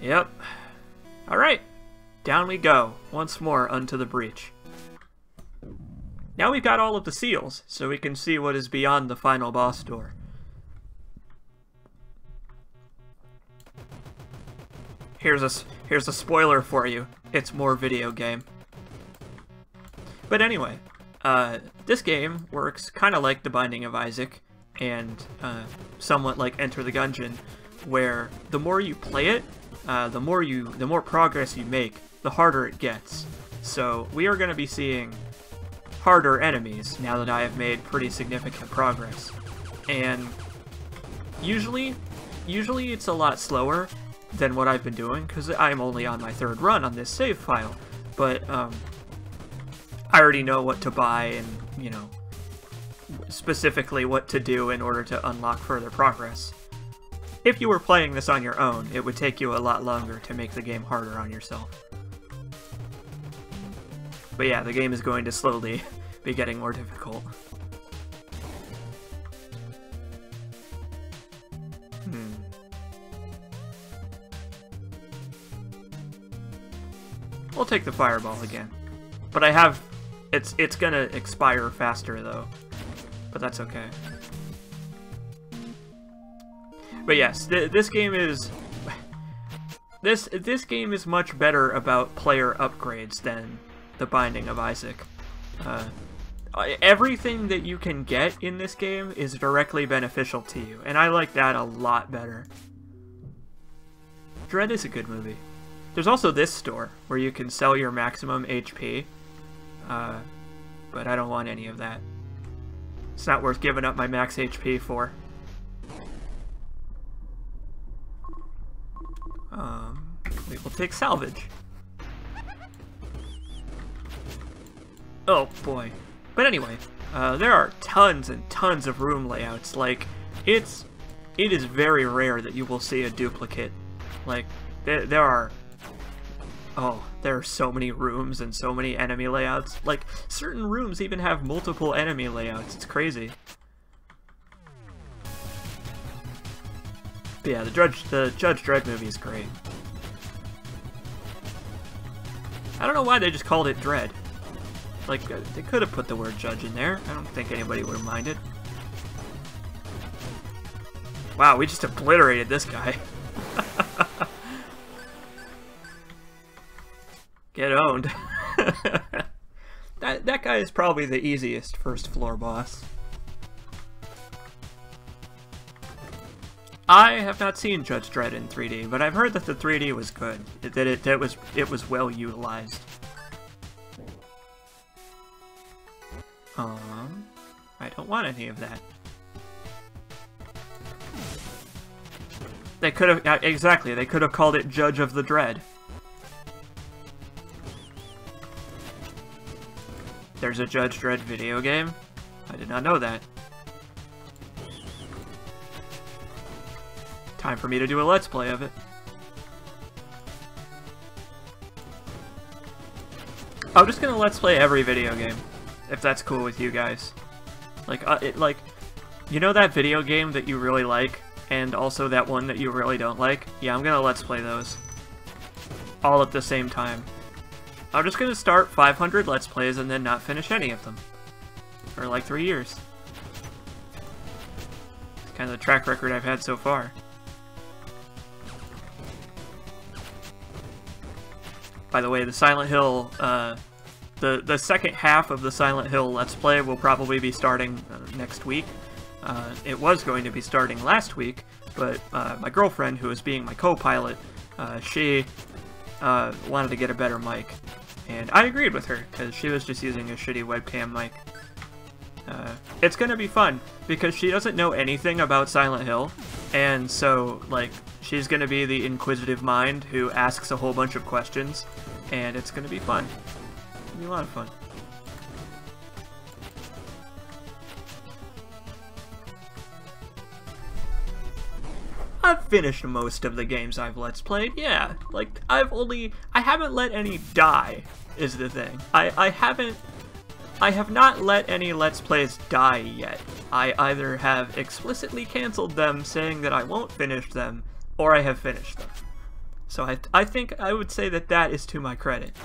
Yep. Alright. Down we go. Once more unto the breach. Now we've got all of the seals, so we can see what is beyond the final boss door. Here's a spoiler for you. It's more video game. But anyway, this game works kind of like The Binding of Isaac, and somewhat like Enter the Gungeon, where the more you play it, the more progress you make, the harder it gets. So we are going to be seeing harder enemies now that I have made pretty significant progress. And usually it's a lot slower than what I've been doing, because I'm only on my 3rd run on this save file. But I already know what to buy and, you know, specifically what to do in order to unlock further progress. If you were playing this on your own, it would take you a lot longer to make the game harder on yourself. But yeah, the game is going to slowly be getting more difficult. We'll take the fireball again. But I have... It's gonna expire faster, though. But that's okay. But yes, this game is... This game is much better about player upgrades than The Binding of Isaac. Everything that you can get in this game is directly beneficial to you, and I like that a lot better. Dread is a good movie. There's also this store, where you can sell your maximum HP, but I don't want any of that. It's not worth giving up my max HP for. we'll take salvage. Oh boy. But anyway, there are tons and tons of room layouts. Like, it is very rare that you will see a duplicate. Like, there are so many rooms and so many enemy layouts. Like, certain rooms even have multiple enemy layouts. It's crazy. But yeah, the Judge Dredd movie is great. I don't know why they just called it Dredd. Like, they could have put the word judge in there. I don't think anybody would have minded. Wow, we just obliterated this guy. Get owned. That guy is probably the easiest first floor boss. I have not seen Judge Dredd in 3D, but I've heard that the 3D was good. That it was well utilized. I don't want any of that. They could have exactly. They could have called it Judge of the Dread. There's a Judge Dredd video game? I did not know that. Time for me to do a Let's Play of it. I'm just gonna Let's Play every video game, if that's cool with you guys. Like, you know that video game that you really like, and also that one that you really don't like? Yeah, I'm gonna Let's Play those. All at the same time. I'm just gonna start 500 Let's Plays and then not finish any of them. For like 3 years. It's kind of the track record I've had so far. By the way, the Silent Hill, the second half of the Silent Hill Let's Play will probably be starting next week. It was going to be starting last week, but my girlfriend, who was being my co-pilot, she wanted to get a better mic. And I agreed with her, because she was just using a shitty webcam mic. It's gonna be fun, because she doesn't know anything about Silent Hill, and so, like, she's gonna be the inquisitive mind who asks a whole bunch of questions, and it's gonna be fun. It's gonna be a lot of fun. I've finished most of the games I've Let's Played, yeah. Like, I haven't let any die, is the thing. I have not let any Let's Plays die yet. I either have explicitly canceled them, saying that I won't finish them, or I have finished them. So I think I would say that that is to my credit.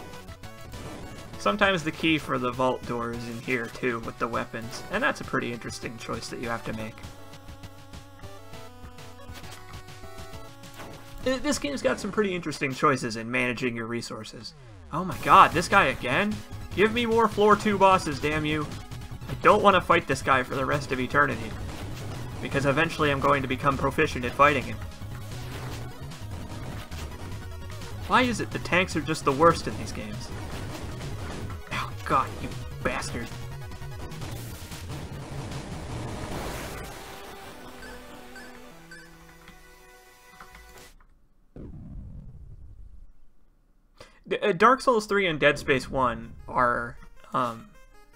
Sometimes the key for the vault door is in here, too, with the weapons, and that's a pretty interesting choice that you have to make. This game's got some pretty interesting choices in managing your resources. Oh my god, this guy again? Give me more floor 2 bosses, damn you. I don't want to fight this guy for the rest of eternity, because eventually I'm going to become proficient at fighting him. Why is it the tanks are just the worst in these games? Oh god, you bastard. Dark Souls 3 and Dead Space 1 are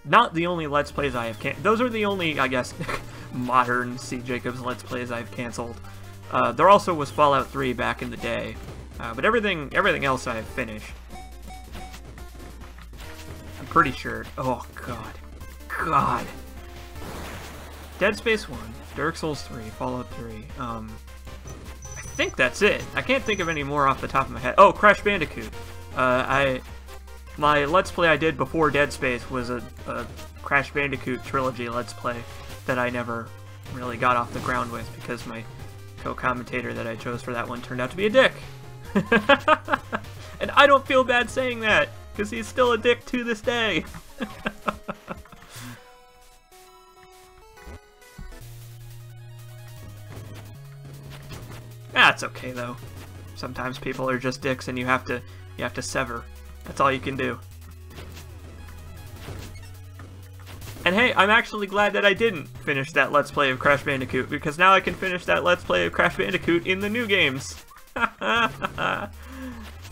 not the only Let's Plays I have those are the only, I guess, modern C. Jacobs Let's Plays I've canceled. There also was Fallout 3 back in the day, but everything else I have finished. I'm pretty sure. Oh god, god. Dead Space 1, Dark Souls 3, Fallout 3. I think that's it. I can't think of any more off the top of my head. Oh, Crash Bandicoot. My Let's Play I did before Dead Space was a Crash Bandicoot trilogy Let's Play that I never really got off the ground with because my co-commentator that I chose for that one turned out to be a dick. And I don't feel bad saying that, because he's still a dick to this day. That's okay though. Sometimes people are just dicks and you have to sever. That's all you can do. And hey, I'm actually glad that I didn't finish that Let's Play of Crash Bandicoot, because now I can finish that Let's Play of Crash Bandicoot in the new games.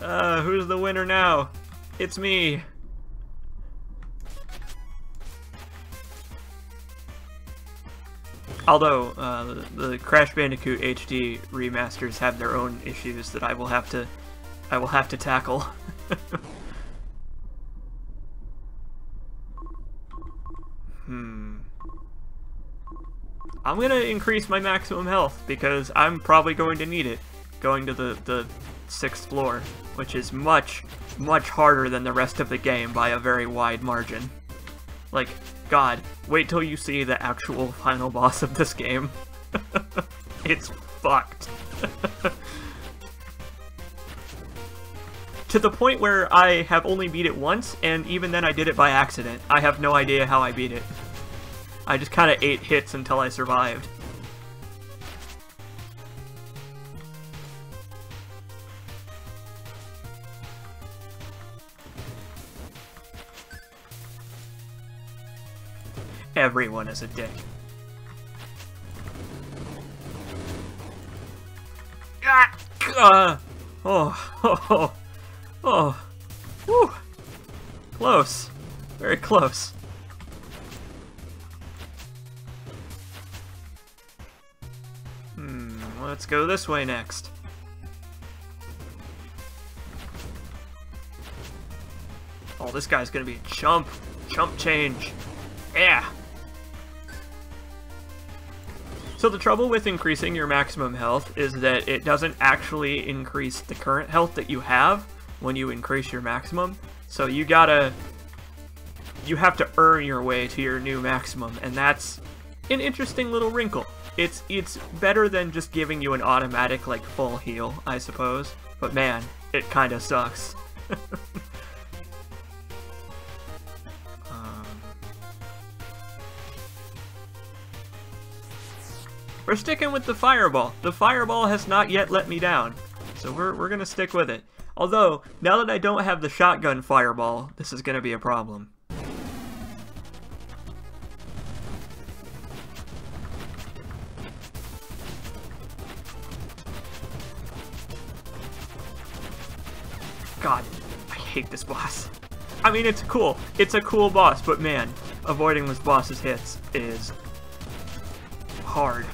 Who's the winner now? It's me. Although, the Crash Bandicoot HD remasters have their own issues that I will have to tackle. I'm gonna increase my maximum health, because I'm probably going to need it, going to the 6th floor, which is much, much harder than the rest of the game by a very wide margin. Like, God, wait till you see the actual final boss of this game. It's fucked. To the point where I have only beat it once, and even then I did it by accident. I have no idea how I beat it. I just kind of ate hits until I survived. Everyone is a dick. Oh. Whew. Close. Very close. Let's go this way next. Oh, this guy's gonna be a chump. Chump change. Yeah. So the trouble with increasing your maximum health is that it doesn't actually increase the current health that you have when you increase your maximum. So you have to earn your way to your new maximum, and that's an interesting little wrinkle. It's better than just giving you an automatic, like, full heal, I suppose. But man, it kinda sucks. We're sticking with the fireball. The fireball has not yet let me down, so we're gonna stick with it. Although, now that I don't have the shotgun fireball, this is gonna be a problem. God, I hate this boss. I mean, it's cool. It's a cool boss, but man, avoiding this boss's hits is hard.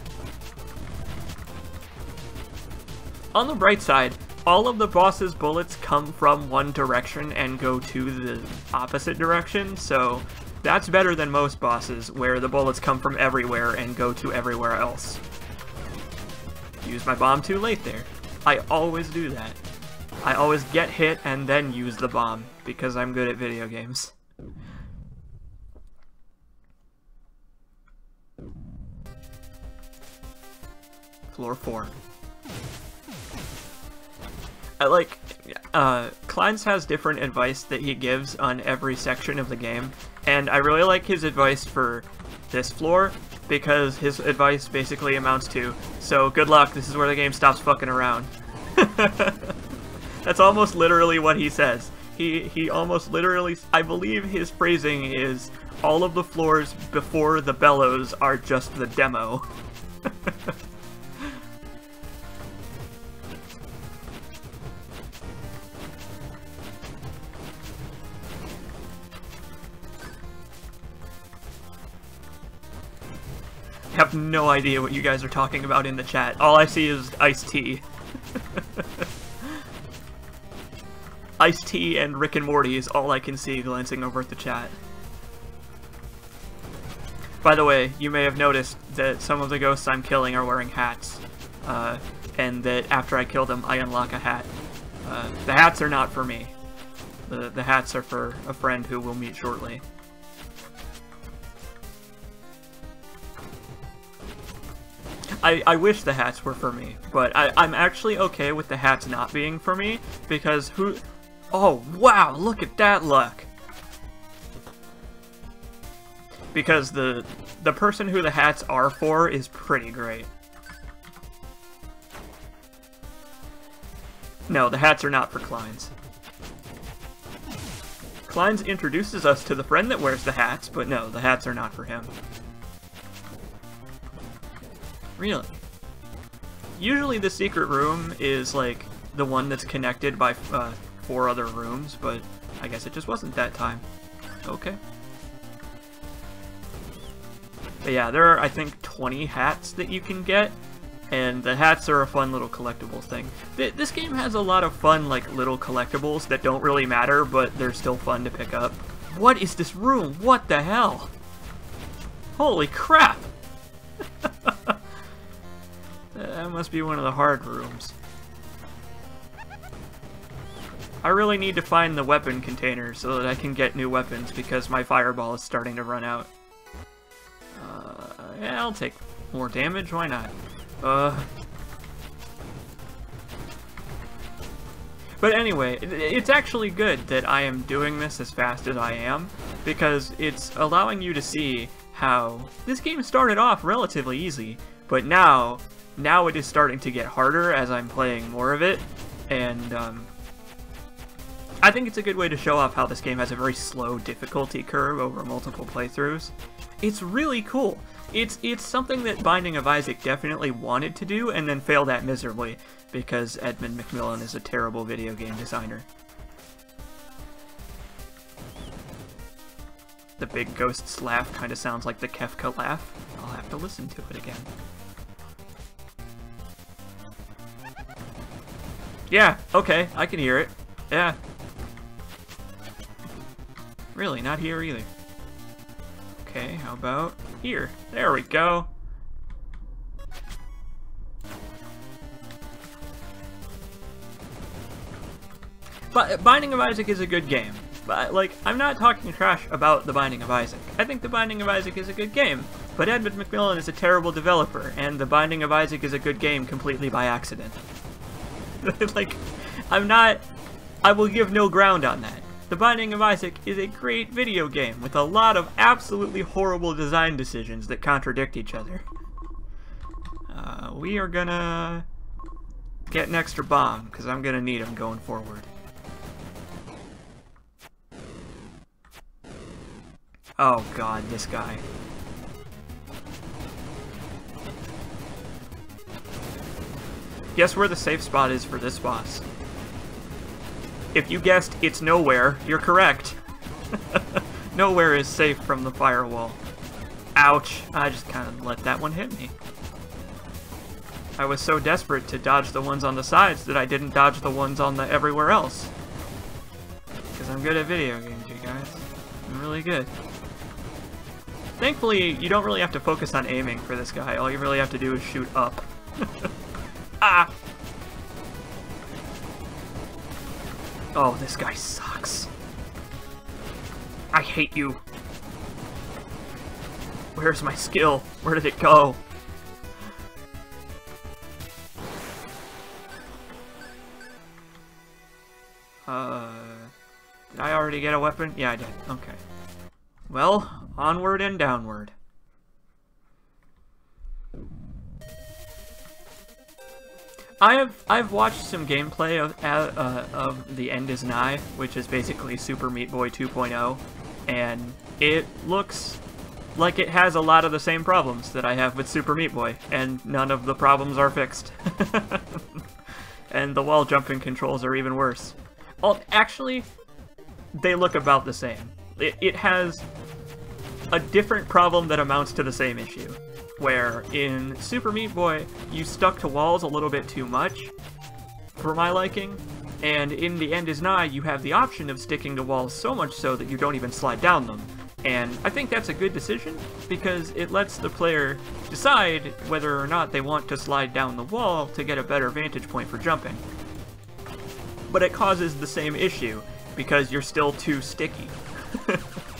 On the bright side, all of the boss's bullets come from one direction and go to the opposite direction, so that's better than most bosses, where the bullets come from everywhere and go to everywhere else. Used my bomb too late there. I always do that. I always get hit and then use the bomb, because I'm good at video games. Floor 4. Kleins has different advice that he gives on every section of the game, and I really like his advice for this floor, because his advice basically amounts to, so good luck, this is where the game stops fucking around. That's almost literally what he says. He almost literally, I believe his phrasing is, all of the floors before the bellows are just the demo. I have no idea what you guys are talking about in the chat. All I see is iced tea. Iced tea and Rick and Morty is all I can see glancing over at the chat. By the way, you may have noticed that some of the ghosts I'm killing are wearing hats, and that after I kill them, I unlock a hat. The hats are not for me. The hats are for a friend who we'll meet shortly. I wish the hats were for me, but I'm actually okay with the hats not being for me, because who... Oh, wow, look at that luck! Because the person who the hats are for is pretty great. No, the hats are not for Kleins. Kleins introduces us to the friend that wears the hats, but no, the hats are not for him. Really? Usually the secret room is, like, the one that's connected by 4 other rooms, but I guess it just wasn't that time. Okay. But yeah, there are, I think, 20 hats that you can get, and the hats are a fun little collectible thing. This game has a lot of fun, like, little collectibles that don't really matter, but they're still fun to pick up. What is this room? What the hell? Holy crap! That must be one of the hard rooms. I really need to find the weapon container so that I can get new weapons, because my fireball is starting to run out. Yeah, I'll take more damage, why not? But anyway, it's actually good that I am doing this as fast as I am, because it's allowing you to see how this game started off relatively easy, but now it is starting to get harder as I'm playing more of it, and I think it's a good way to show off how this game has a very slow difficulty curve over multiple playthroughs. It's really cool. It's something that Binding of Isaac definitely wanted to do and then failed at miserably, because Edmund Macmillan is a terrible video game designer. The big ghost's laugh kind of sounds like the Kefka laugh. I'll have to listen to it again. Yeah, okay, I can hear it. Yeah. Really, not here either. Okay, how about here? There we go. But Binding of Isaac is a good game. But, like, I'm not talking trash about The Binding of Isaac. I think The Binding of Isaac is a good game. But Edmund Macmillan is a terrible developer, and The Binding of Isaac is a good game completely by accident. Like, I will give no ground on that. The Binding of Isaac is a great video game with a lot of absolutely horrible design decisions that contradict each other. We are gonna get an extra bomb, because I'm gonna need them going forward. Oh god, this guy. Guess where the safe spot is for this boss? If you guessed it's nowhere, you're correct. Nowhere is safe from the firewall. Ouch. I just kind of let that one hit me. I was so desperate to dodge the ones on the sides that I didn't dodge the ones on the everywhere else. Because I'm good at video games, you guys. I'm really good. Thankfully, you don't really have to focus on aiming for this guy. All you really have to do is shoot up. Ah! Oh, this guy sucks. I hate you. Where's my skill? Where did it go? Did I already get a weapon? Yeah, I did. Okay. Well, onward and downward. I've watched some gameplay of The End Is Nigh, which is basically Super Meat Boy 2.0, and it looks like it has a lot of the same problems that I have with Super Meat Boy, and none of the problems are fixed. And the wall jumping controls are even worse. Well, actually, they look about the same. It has a different problem that amounts to the same issue, where in Super Meat Boy, you stuck to walls a little bit too much, for my liking, and in The End Is Nigh, you have the option of sticking to walls so much so that you don't even slide down them. And I think that's a good decision, because it lets the player decide whether or not they want to slide down the wall to get a better vantage point for jumping. But it causes the same issue, because you're still too sticky.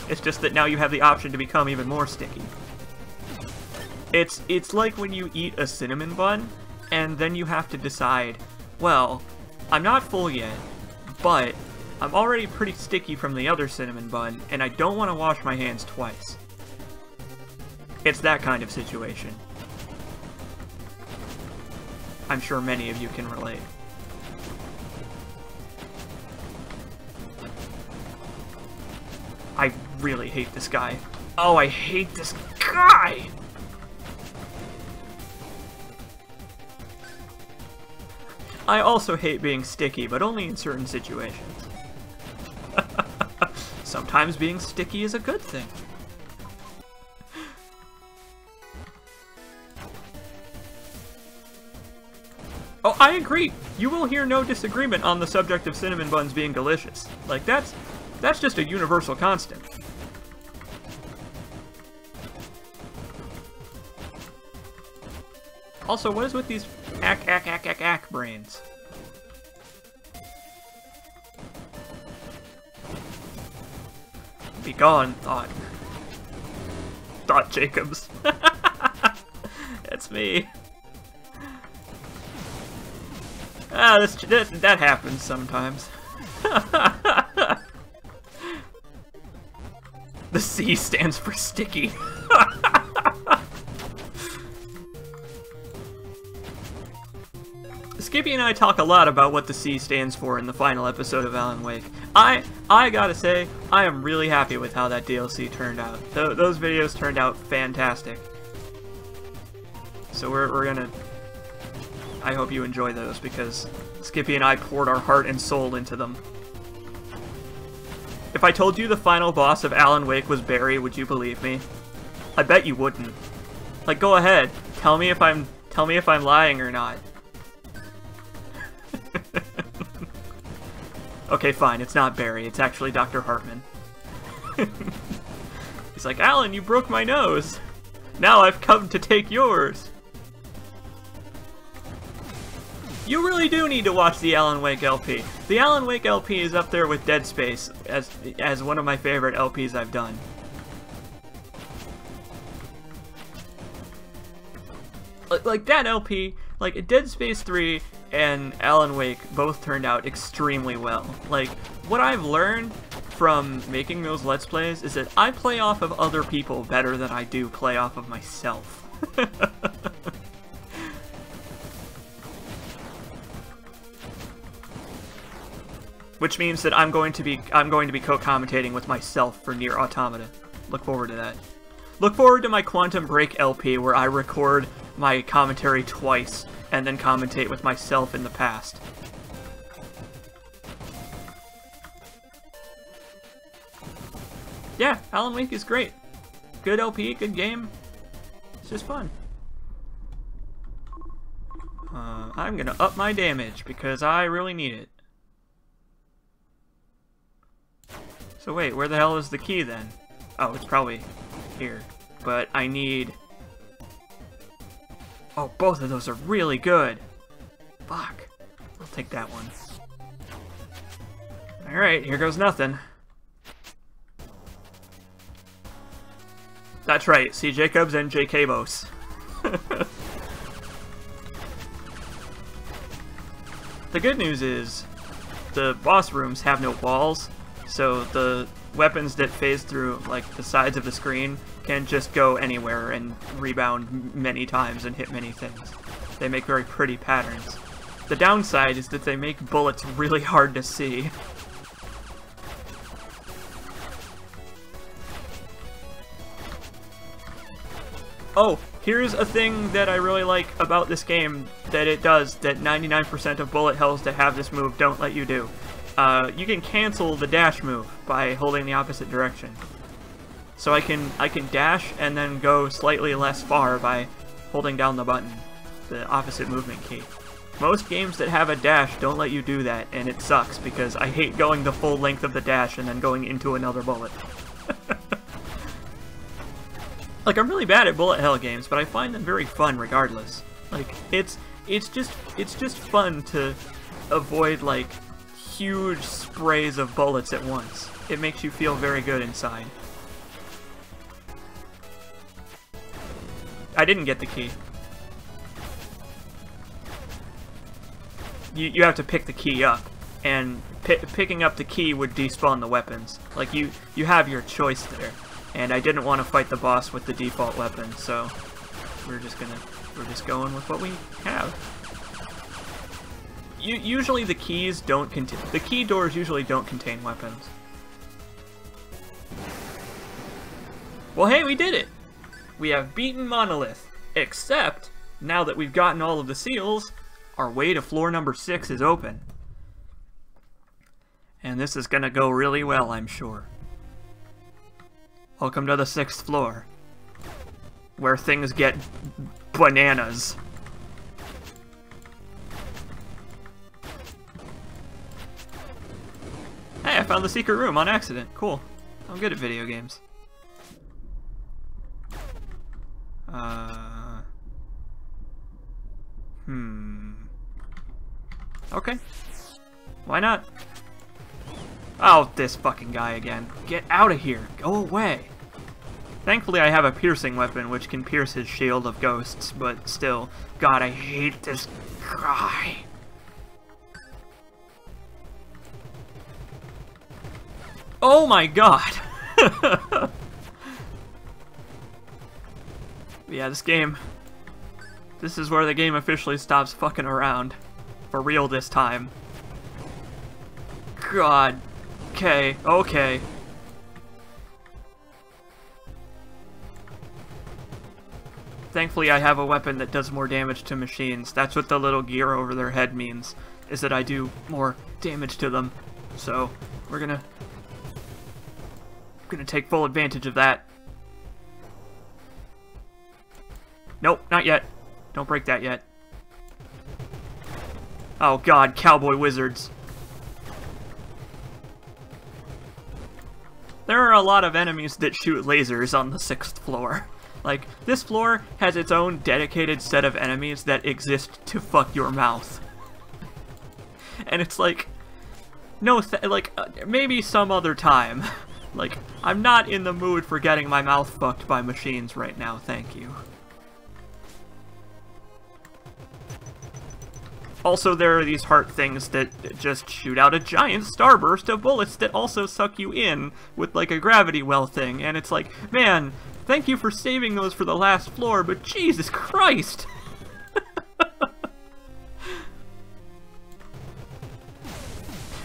It's just that now you have the option to become even more sticky. It's like when you eat a cinnamon bun, and then you have to decide, well, I'm not full yet, but I'm already pretty sticky from the other cinnamon bun, and I don't want to wash my hands twice. It's that kind of situation. I'm sure many of you can relate. I really hate this guy. Oh, I hate this guy! I also hate being sticky, but only in certain situations. Sometimes being sticky is a good thing. Oh, I agree. You will hear no disagreement on the subject of cinnamon buns being delicious. Like, that's just a universal constant. Also, what is with these ack brains? Be gone, thought. Thought Jacobs. That's me. Ah, that happens sometimes. The C stands for sticky. Skippy and I talk a lot about what the C stands for in the final episode of Alan Wake. I gotta say, I am really happy with how that DLC turned out. Those videos turned out fantastic. So we're gonna... I hope you enjoy those, because Skippy and I poured our heart and soul into them. If I told you the final boss of Alan Wake was Barry, would you believe me? I bet you wouldn't. Like, go ahead, tell me if I'm lying or not. Okay, fine, it's not Barry, it's actually Dr. Hartman. He's like, Alan, you broke my nose. Now I've come to take yours. You really do need to watch the Alan Wake LP. The Alan Wake LP is up there with Dead Space as one of my favorite LPs I've done. Like that LP, like Dead Space 3 and Alan Wake both turned out extremely well. Like, what I've learned from making those Let's Plays is that I play off of other people better than I do play off of myself. Which means that I'm going to be co-commentating with myself for Nier Automata. Look forward to that. Look forward to my Quantum Break LP where I record my commentary twice and then commentate with myself in the past. Yeah, Alan Wake is great. Good LP, good game. It's just fun. I'm gonna up my damage because I really need it. So wait, where the hell is the key then? Oh, it's probably here. But I need... Oh, both of those are really good. Fuck. I'll take that one. Alright, here goes nothing. That's right, C. Jacobs and J. Cabos. The good news is, the boss rooms have no walls, so the weapons that phase through, like, the sides of the screen can just go anywhere and rebound many times and hit many things. They make very pretty patterns. The downside is that they make bullets really hard to see. Oh, here's a thing that I really like about this game that it does that 99% of bullet hells that have this move don't let you do. You can cancel the dash move by holding the opposite direction. So I can dash and then go slightly less far by holding down the button, the opposite movement key. Most games that have a dash don't let you do that, and it sucks because I hate going the full length of the dash and then going into another bullet. Like, I'm really bad at bullet hell games, but I find them very fun regardless. Like, it's just fun to avoid, like, huge sprays of bullets at once. It makes you feel very good inside. I didn't get the key. You have to pick the key up, and picking up the key would despawn the weapons. Like, you have your choice there. And I didn't want to fight the boss with the default weapon, so we're just going with what we have. Usually the keys don't contain... The key doors usually don't contain weapons. Well, hey, we did it! We have beaten Monolith. Except, now that we've gotten all of the seals, Our way to floor number 6 is open. And this is gonna go really well, I'm sure. Welcome to the 6th floor, where things get bananas. Hey, I found the secret room on accident. Cool. I'm good at video games. Okay. Why not? Oh, this fucking guy again. Get out of here. Go away. Thankfully, I have a piercing weapon, which can pierce his shield of ghosts, but still. God, I hate this guy. Oh my god! Yeah, this game... This is where the game officially stops fucking around. For real this time. God. Okay, okay. Thankfully I have a weapon that does more damage to machines. That's what the little gear over their head means, is that I do more damage to them. So, we're gonna take full advantage of that. Nope, not yet. Don't break that yet. Oh god, cowboy wizards. There are a lot of enemies that shoot lasers on the 6th floor. Like, this floor has its own dedicated set of enemies that exist to fuck your mouth. And it's like, no, maybe some other time. Like, I'm not in the mood for getting my mouth fucked by machines right now, thank you. Also, there are these heart things that just shoot out a giant starburst of bullets that also suck you in with, like, a gravity well thing, and it's like, man, thank you for saving those for the last floor, but Jesus Christ!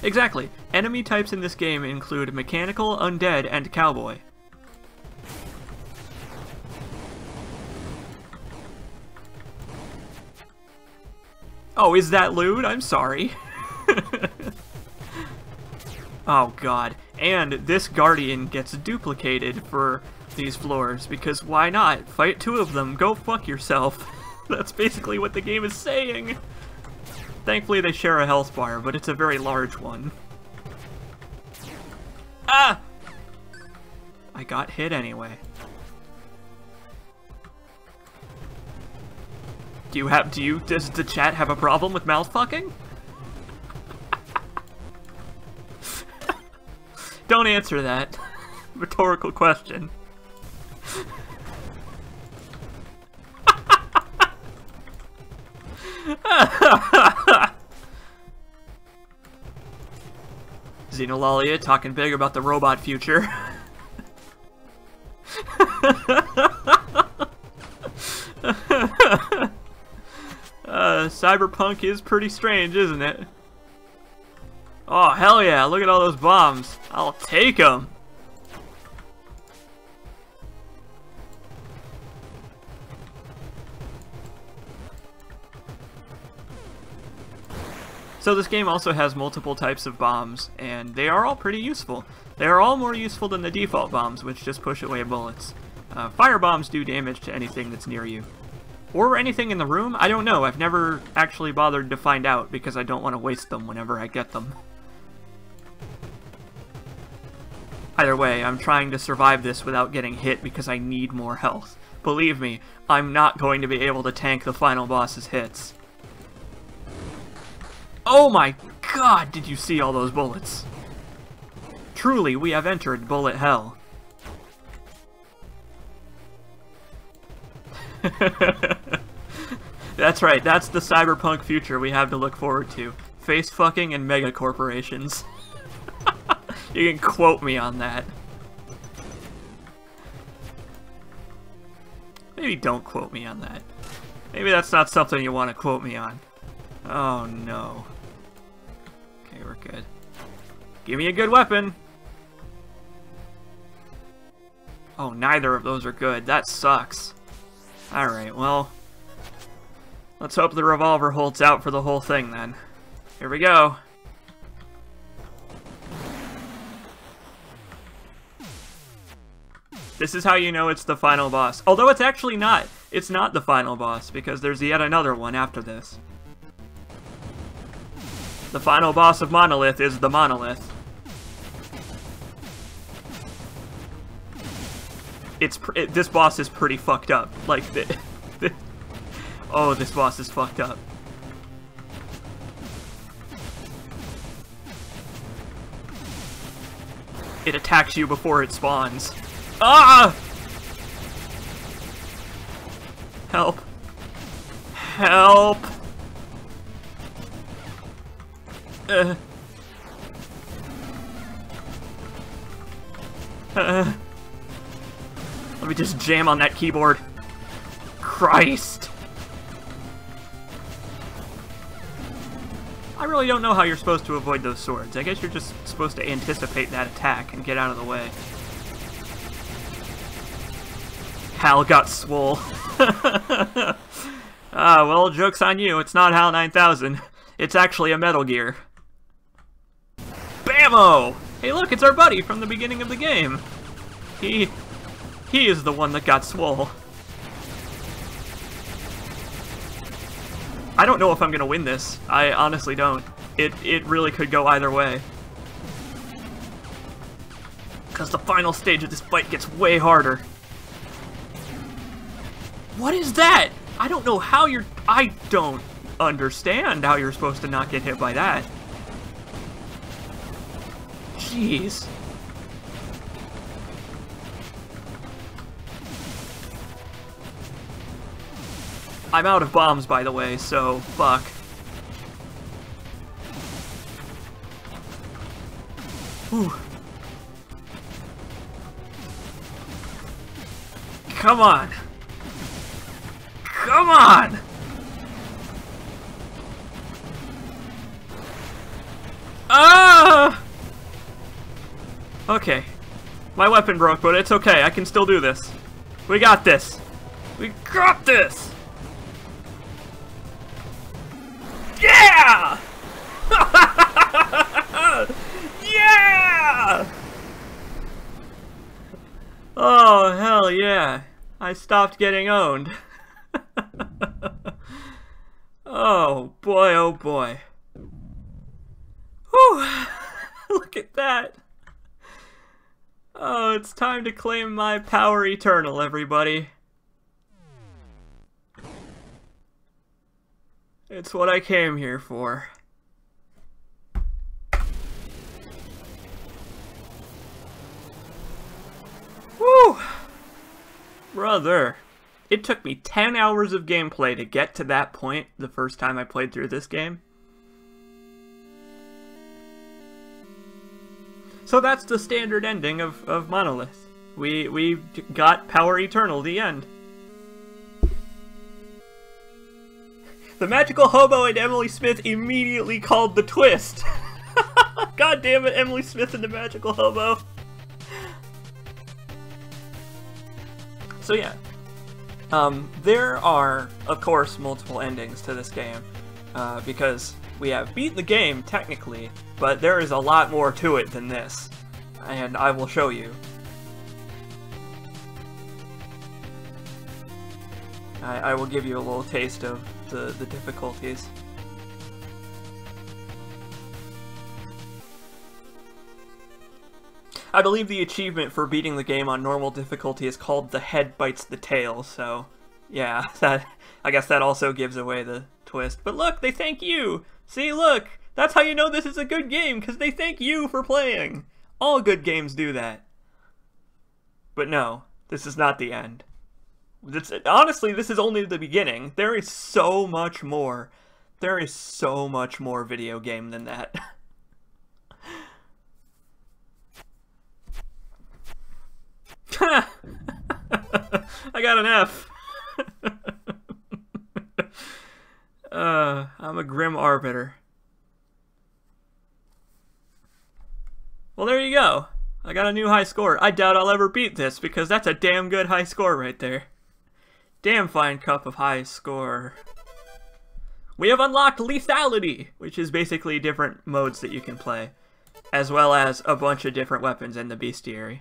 Exactly. Enemy types in this game include mechanical, undead, and cowboy. Oh, is that lewd? I'm sorry. Oh god. And this Guardian gets duplicated for these floors, because why not? Fight 2 of them, go fuck yourself. That's basically what the game is saying. Thankfully they share a health bar, but it's a very large one. Ah! I got hit anyway. Does the chat have a problem with mouth fucking? Don't answer that. Rhetorical question. Xenolalia talking big about the robot future. Cyberpunk is pretty strange, isn't it? Oh, hell yeah, look at all those bombs. I'll take them. So this game also has multiple types of bombs, and they are all pretty useful. They are all more useful than the default bombs, which just push away bullets. Fire bombs do damage to anything that's near you. Or anything in the room? I don't know. I've never actually bothered to find out because I don't want to waste them whenever I get them. Either way, I'm trying to survive this without getting hit because I need more health. Believe me, I'm not going to be able to tank the final boss's hits. Oh my god, did you see all those bullets? Truly, we have entered bullet hell. That's right, that's the cyberpunk future we have to look forward to. Face fucking and mega corporations. You can quote me on that. Maybe don't quote me on that. Maybe that's not something you want to quote me on. Oh no. Okay, we're good. Give me a good weapon! Oh, neither of those are good. That sucks. Alright, well... Let's hope the revolver holds out for the whole thing, then. Here we go. This is how you know it's the final boss. Although it's actually not. It's not the final boss, because there's yet another one after this. The final boss of Monolith is the Monolith. This boss is pretty fucked up. Like, oh, this boss is fucked up. It attacks you before it spawns. Ah! Help. Help. Let me just jam on that keyboard. Christ. I really don't know how you're supposed to avoid those swords. I guess you're just supposed to anticipate that attack and get out of the way. Hal got swole. Ah, well, joke's on you. It's not HAL 9000. It's actually a Metal Gear. Bammo! Hey, look, it's our buddy from the beginning of the game. He is the one that got swole. I don't know if I'm gonna win this. I honestly don't. It really could go either way. Because the final stage of this fight gets way harder. What is that? I don't know how you're... I don't understand how you're supposed to not get hit by that. Jeez. I'm out of bombs, by the way, so fuck. Whew. Come on. Come on! Ah! Okay. My weapon broke, but it's okay. I can still do this. We got this. We got this! Yeah! Yeah! Oh, hell yeah. I stopped getting owned. Oh boy, oh boy. Whew. Look at that. Oh, it's time to claim my power eternal, everybody. It's what I came here for. Whew! Brother. It took me 10 hours of gameplay to get to that point the first time I played through this game. So that's the standard ending of Monolith. We got Power Eternal, the end. The magical hobo and Emily Smith immediately called the twist. God damn it, Emily Smith and the magical hobo. So yeah. There are, of course, multiple endings to this game, because we have beat the game, technically, but there is a lot more to it than this, and I will show you. I will give you a little taste of the difficulties. I believe the achievement for beating the game on normal difficulty is called The Head Bites the Tail, so yeah, I guess that also gives away the twist. But look, they thank you! See, look! That's how you know this is a good game, because they thank you for playing! All good games do that. But no, this is not the end. Honestly, this is only the beginning. There is so much more. There is so much more video game than that. I got an F. I'm a grim arbiter. Well, there you go. I got a new high score. I doubt I'll ever beat this, because that's a damn good high score right there. Damn fine cup of high score. we have unlocked lethality, which is basically different modes that you can play, as well as a bunch of different weapons in the bestiary.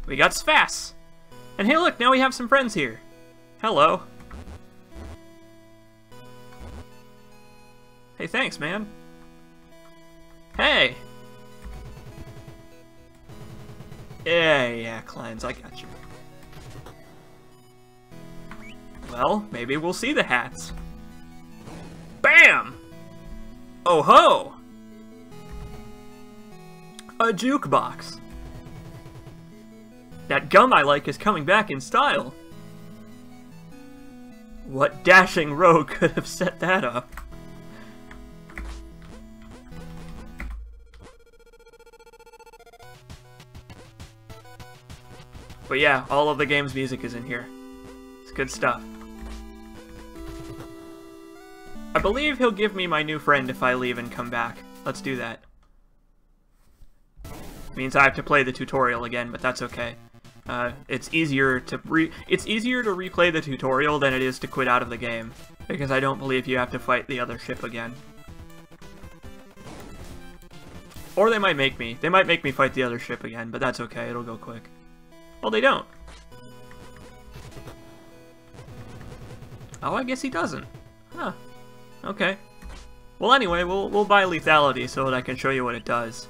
We got Svass! And hey look, now we have some friends here. Hello. Hey, thanks, man. Hey! Yeah, Kleins, I got you. Well, maybe we'll see the hats. Bam! Oh ho! A jukebox. That gum I like is coming back in style. What dashing rogue could have set that up? But yeah, all of the game's music is in here. It's good stuff. I believe he'll give me my new friend if I leave and come back. Let's do that. Means I have to play the tutorial again, but that's okay. It's easier to replay the tutorial than it is to quit out of the game, because I don't believe you have to fight the other ship again. Or they might make me. They might make me fight the other ship again, but that's okay. It'll go quick. Well, they don't. Oh, I guess he doesn't. Huh. Okay. Well, anyway, we'll buy lethality so that I can show you what it does.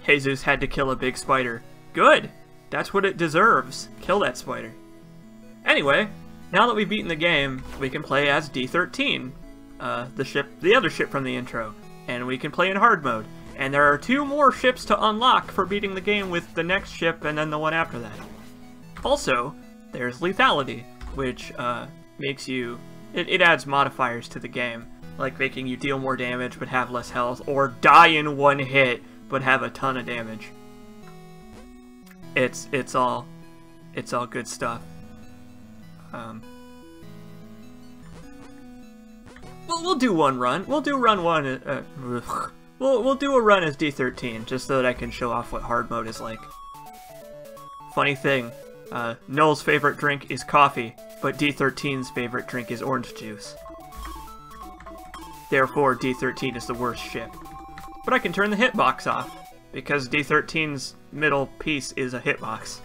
Jesus had to kill a big spider. Good! That's what it deserves. Kill that spider. Anyway, now that we've beaten the game, we can play as D13, the other ship from the intro, and we can play in hard mode. And there are 2 more ships to unlock for beating the game with the next ship and then the one after that. Also, there's lethality, which makes you... It adds modifiers to the game, like making you deal more damage but have less health, or die in one hit but have a ton of damage. It's all good stuff. We'll do one run. We'll do run one. We'll do a run as D13 just so that I can show off what hard mode is like. Funny thing, Noel's favorite drink is coffee, but D13's favorite drink is orange juice. Therefore, D13 is the worst ship. But I can turn the hitbox off, because D13's middle piece is a hitbox.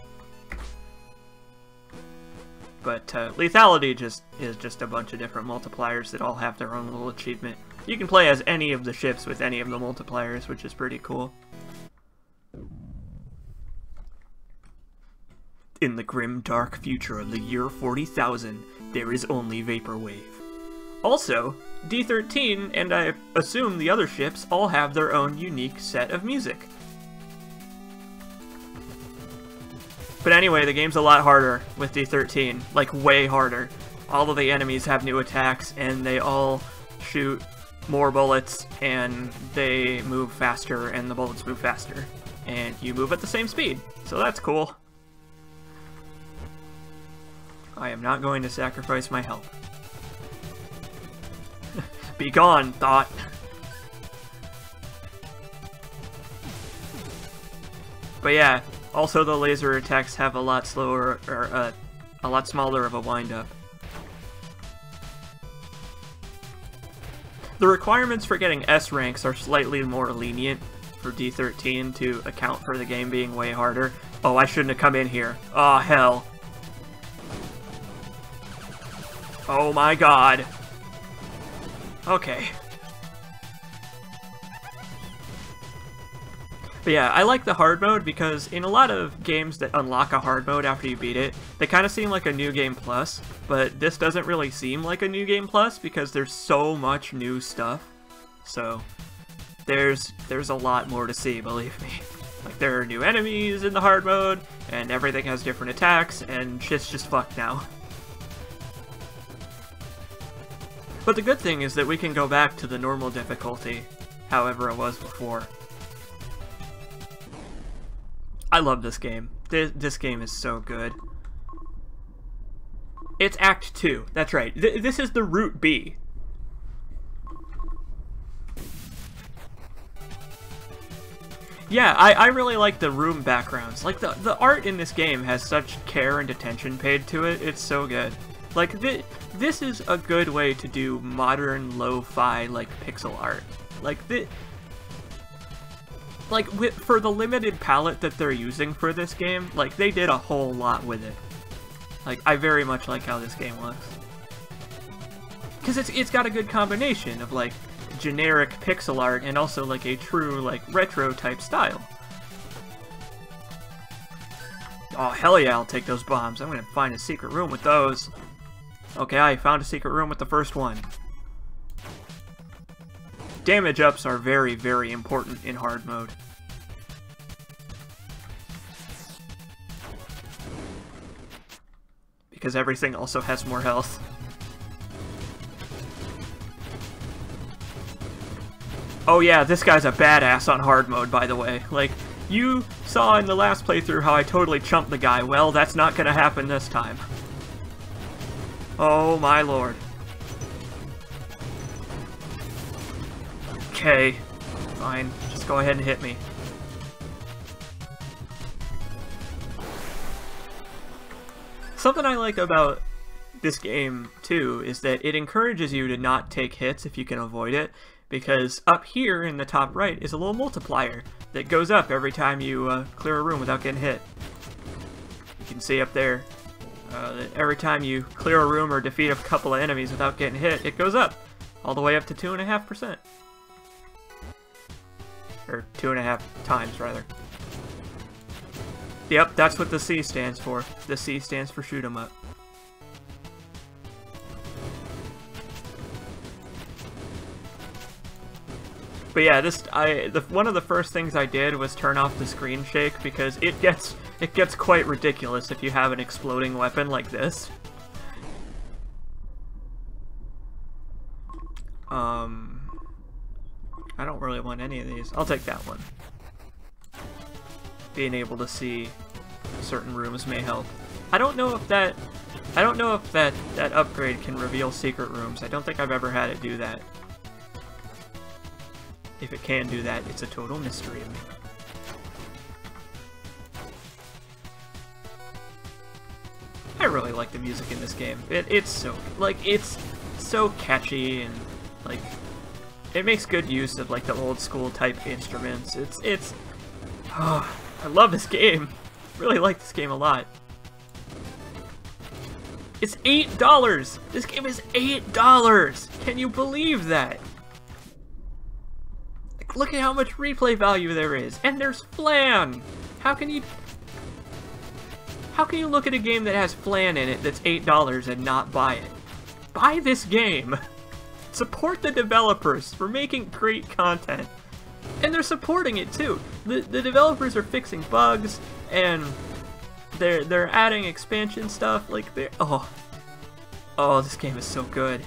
But lethality is just a bunch of different multipliers that all have their own little achievement. You can play as any of the ships with any of the multipliers, which is pretty cool. In the grim, dark future of the year 40,000, there is only Vaporwave. Also, D13, and I assume the other ships, all have their own unique set of music. But anyway, the game's a lot harder with D13, like way harder. All of the enemies have new attacks, and they all shoot more bullets, and they move faster, and the bullets move faster. And you move at the same speed, so that's cool. I am not going to sacrifice my health. Be gone, thought. But yeah, also the laser attacks have a lot slower, or a lot smaller of a wind-up. The requirements for getting S ranks are slightly more lenient for D13 to account for the game being way harder. Oh, I shouldn't have come in here. Oh, hell. Oh my god. Okay. But yeah, I like the hard mode because in a lot of games that unlock a hard mode after you beat it, they kind of seem like a new game plus, but this doesn't really seem like a new game plus because there's so much new stuff. So there's a lot more to see, believe me. Like, there are new enemies in the hard mode, and everything has different attacks, and shit's just fucked now. But the good thing is that we can go back to the normal difficulty, however it was before. I love this game. This game is so good. It's Act 2. That's right. This is the Route B. Yeah, I really like the room backgrounds. Like, the art in this game has such care and attention paid to it. It's so good. Like, this is a good way to do modern lo-fi, like, pixel art. Like, for the limited palette that they're using for this game, like, they did a whole lot with it. Like, I very much like how this game looks. Because it's got a good combination of, like, generic pixel art and also, like, a true, like, retro-type style. Oh, hell yeah, I'll take those bombs. I'm gonna find a secret room with those. Okay, I found a secret room with the first one. Damage ups are very, very important in hard mode. Because everything also has more health. Oh yeah, this guy's a badass on hard mode, by the way. Like, you saw in the last playthrough how I totally chumped the guy. Well, that's not gonna happen this time. Oh my lord. Okay, fine. Just go ahead and hit me. Something I like about this game, too, is that it encourages you to not take hits if you can avoid it, because up here in the top right is a little multiplier that goes up every time you clear a room without getting hit. You can see up there that every time you clear a room or defeat a couple of enemies without getting hit, it goes up, all the way up to 2.5%. Or 2.5 times, rather. Yep, that's what the C stands for. The C stands for shoot 'em up. But yeah, one of the first things I did was turn off the screen shake because it gets quite ridiculous if you have an exploding weapon like this. I don't really want any of these. I'll take that one. Being able to see certain rooms may help. I don't know if that upgrade can reveal secret rooms. I don't think I've ever had it do that. If it can do that, it's a total mystery to me. I really like the music in this game. It's so catchy and like it makes good use of like the old school type instruments. Oh, I love this game. Really like this game a lot. It's $8! This game is $8! Can you believe that? Like, look at how much replay value there is. And there's flan! How can you look at a game that has flan in it that's $8 and not buy it? Buy this game! Support the developers for making great content. And they're supporting it too. The developers are fixing bugs and they're adding expansion stuff. Like oh, this game is so good.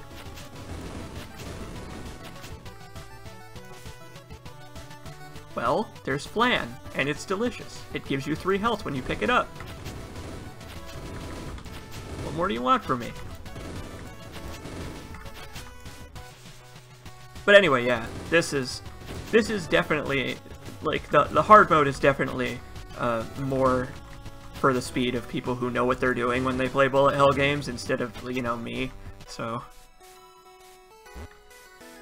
Well, there's flan and it's delicious. It gives you 3 health when you pick it up. What more do you want from me? But anyway, yeah, this is definitely, like, the hard mode is definitely more for the speed of people who know what they're doing when they play bullet hell games instead of, you know, me. So,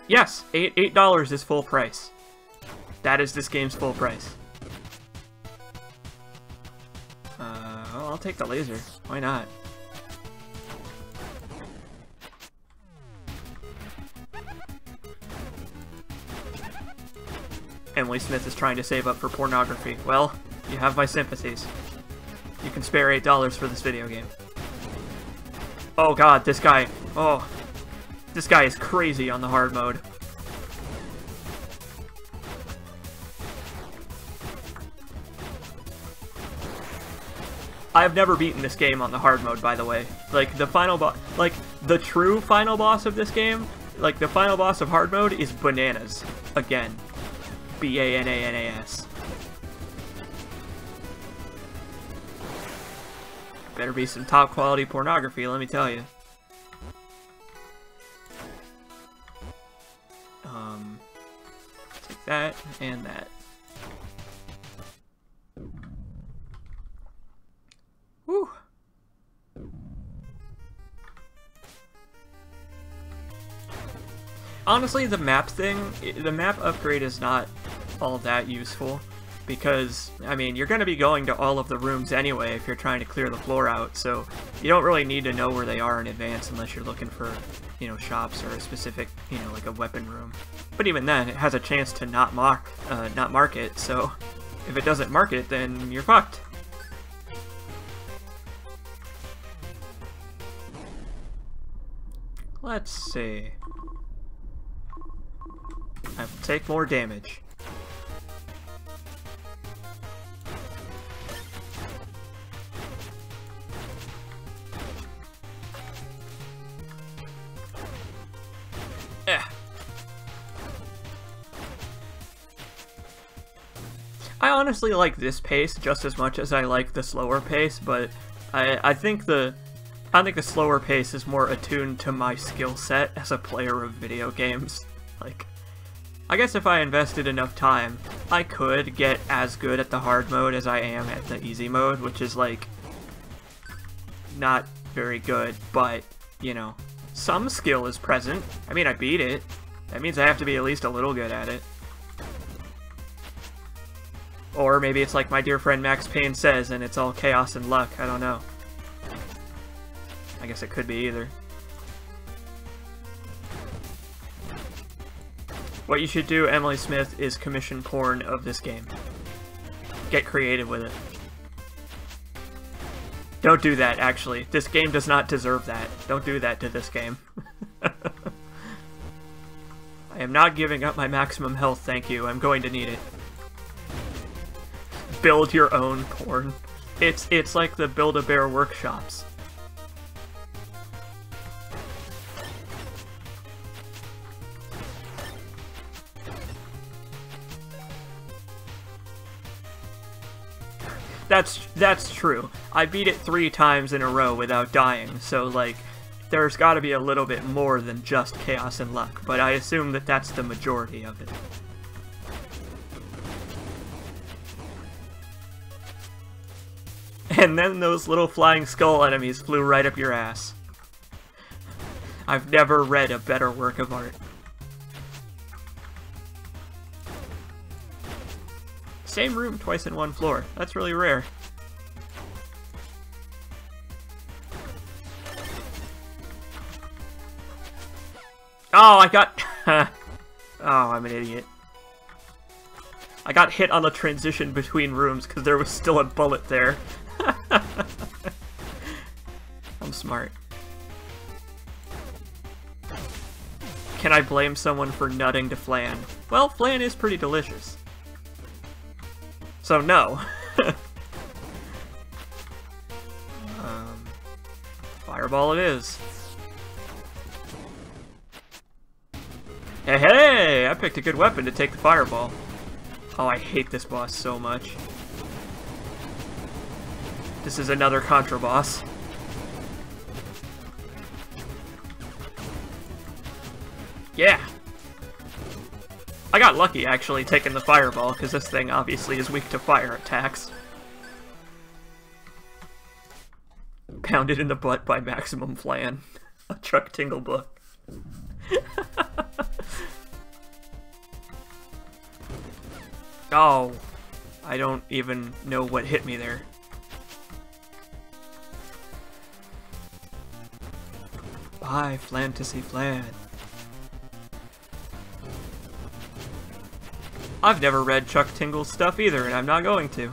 yes, $8 is full price. That is this game's full price. Well, I'll take the laser. Why not? Emily Smith is trying to save up for pornography. Well, you have my sympathies. You can spare $8 for this video game. Oh god, this guy. Oh. This guy is crazy on the hard mode. I've never beaten this game on the hard mode, by the way. Like, the final boss, like, the true final boss of this game, like, the final boss of hard mode is bananas. Again. B-A-N-A-N-A-S. Better be some top quality pornography, let me tell you. Take that and that. Whew. Honestly, the map thing, the map upgrade is not all that useful, because, I mean, you're going to be going to all of the rooms anyway if you're trying to clear the floor out, so you don't really need to know where they are in advance unless you're looking for, you know, shops or a specific, you know, like a weapon room. But even then, it has a chance to not mark it, so if it doesn't mark it, then you're fucked. Let's see. I will take more damage. I honestly like this pace just as much as I like the slower pace, but I think the slower pace is more attuned to my skill set as a player of video games. Like, I guess if I invested enough time, I could get as good at the hard mode as I am at the easy mode, which is, like, not very good, but, you know, some skill is present. I mean, I beat it. That means I have to be at least a little good at it. Or maybe it's like my dear friend Max Payne says, and it's all chaos and luck. I don't know. I guess it could be either. What you should do, Emily Smith, is commission porn of this game. Get creative with it. Don't do that, actually. This game does not deserve that. Don't do that to this game. I am not giving up my maximum health, thank you. I'm going to need it. Build your own porn. It's like the Build-A-Bear workshops. That's true. I beat it 3 times in a row without dying, so, like, there's gotta be a little bit more than just chaos and luck, but I assume that that's the majority of it. And then those little flying skull enemies flew right up your ass. I've never read a better work of art. Same room twice in one floor. That's really rare. Oh, I got... oh, I'm an idiot. I got hit on the transition between rooms because there was still a bullet there. I'm smart. Can I blame someone for nutting to flan? Well, flan is pretty delicious. So no. Fireball it is. Hey, hey! I picked a good weapon to take the fireball. Oh, I hate this boss so much. This is another Contra boss. Yeah! I got lucky, actually, taking the fireball, because this thing obviously is weak to fire attacks. Pounded in the butt by Maximum Flan. A Chuck Tingle book. Oh, I don't even know what hit me there. Bye, Flantasy Flan. I've never read Chuck Tingle's stuff either, and I'm not going to.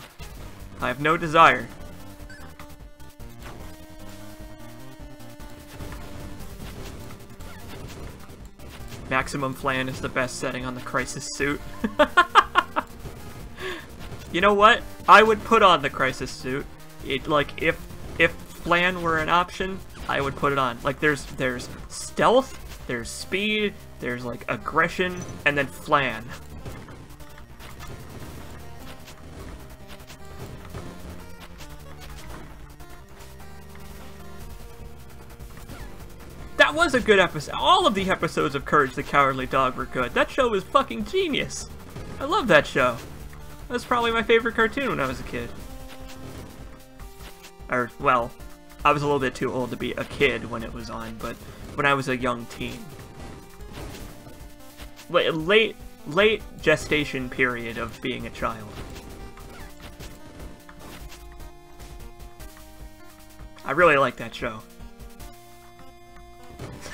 I have no desire. Maximum Flan is the best setting on the Crisis suit. You know what? I would put on the Crisis suit. Like, if Flan were an option, I would put it on. Like, there's stealth, there's speed, there's, like, aggression, and then Flan. That was a good episode. All of the episodes of Courage the Cowardly Dog were good. That show was fucking genius. I love that show. That was probably my favorite cartoon when I was a kid. Or, well, I was a little bit too old to be a kid when it was on, but when I was a young teen. late gestation period of being a child. I really like that show.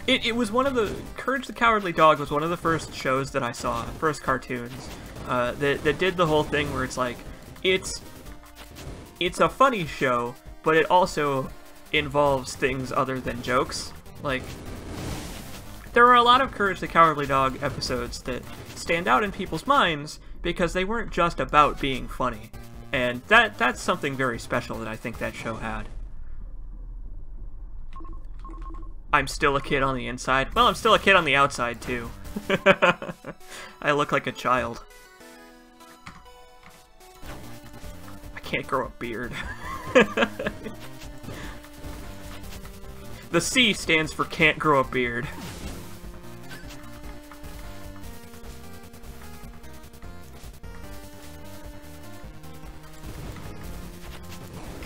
It was one of the... Courage the Cowardly Dog was one of the first shows that I saw, first cartoons, that did the whole thing where it's like, it's a funny show, but it also involves things other than jokes. Like, there are a lot of Courage the Cowardly Dog episodes that stand out in people's minds because they weren't just about being funny. And that's something very special that I think that show had. I'm still a kid on the inside. Well, I'm still a kid on the outside, too. I look like a child. I can't grow a beard. The C stands for can't grow a beard.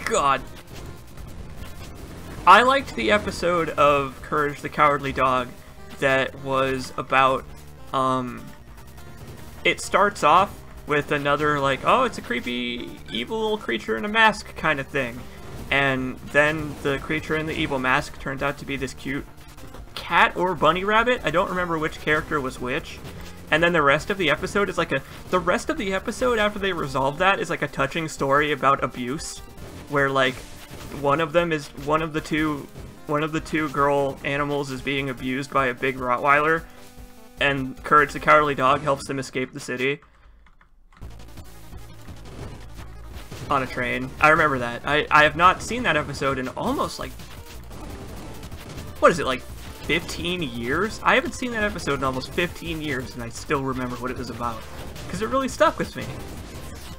God. I liked the episode of Courage the Cowardly Dog that was about, it starts off with another, like, oh, it's a creepy, evil little creature in a mask kind of thing. And then the creature in the evil mask turns out to be this cute cat or bunny rabbit. I don't remember which character was which. And then the rest of the episode is like the rest of the episode after they resolve that is like a touching story about abuse. Where, like, one of the two girl animals is being abused by a big Rottweiler, and Courage the Cowardly Dog helps them escape the city. On a train. I remember that. I have not seen that episode in almost, like, what is it, like 15 years? I haven't seen that episode in almost 15 years, and I still remember what it was about. Because it really stuck with me.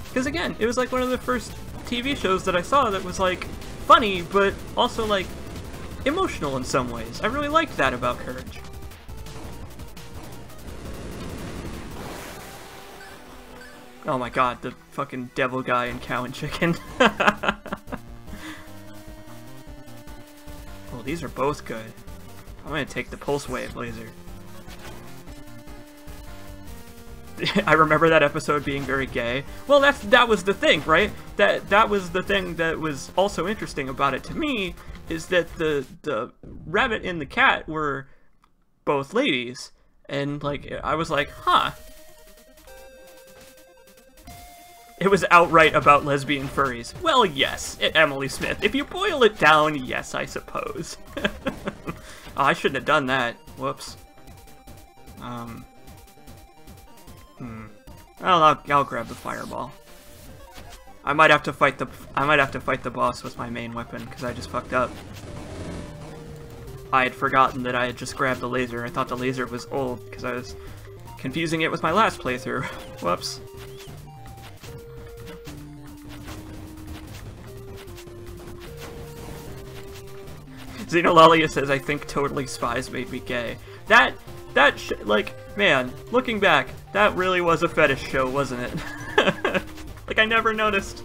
Because, again, it was like one of the first TV shows that I saw that was, like, funny, but also, like, emotional in some ways. I really liked that about Courage. Oh my god, the fucking devil guy in Cow and Chicken. Oh, these are both good. I'm gonna take the Pulse Wave laser. I remember that episode being very gay. Well, that was the thing, right? That was the thing that was also interesting about it to me, is that the rabbit and the cat were both ladies, and like I was like, huh. It was outright about lesbian furries. Well, yes, Emily Smith. If you boil it down, yes, I suppose. Oh, I shouldn't have done that. Whoops. Well, I'll grab the fireball. I might have to fight the boss with my main weapon because I just fucked up. I had forgotten that I had just grabbed the laser. I thought the laser was old because I was confusing it with my last playthrough. Whoops. Xenolalia says, I think Totally Spies made me gay. Like, man, looking back, that really was a fetish show, wasn't it? Like, I never noticed.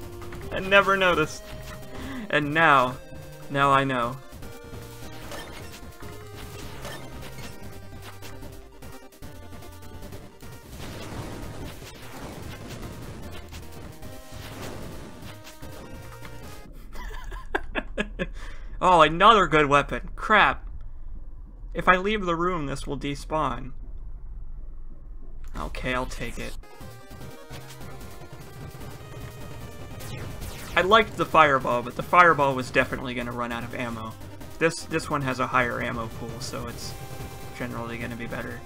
I never noticed. And now I know. Oh, another good weapon. Crap. If I leave the room, this will despawn. Okay, I'll take it. I liked the fireball, but the fireball was definitely going to run out of ammo. This one has a higher ammo pool, so it's generally going to be better.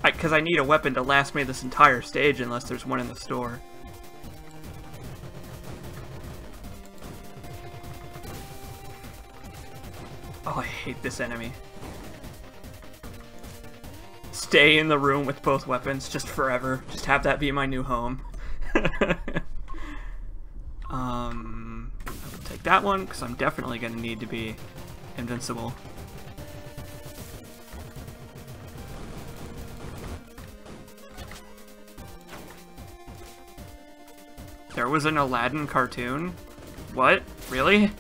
Because I need a weapon to last me this entire stage unless there's one in the store. Oh, I hate this enemy. Stay in the room with both weapons, just forever. Just have that be my new home. I will take that one, because I'm definitely going to need to be invincible. There was an Aladdin cartoon? What? Really?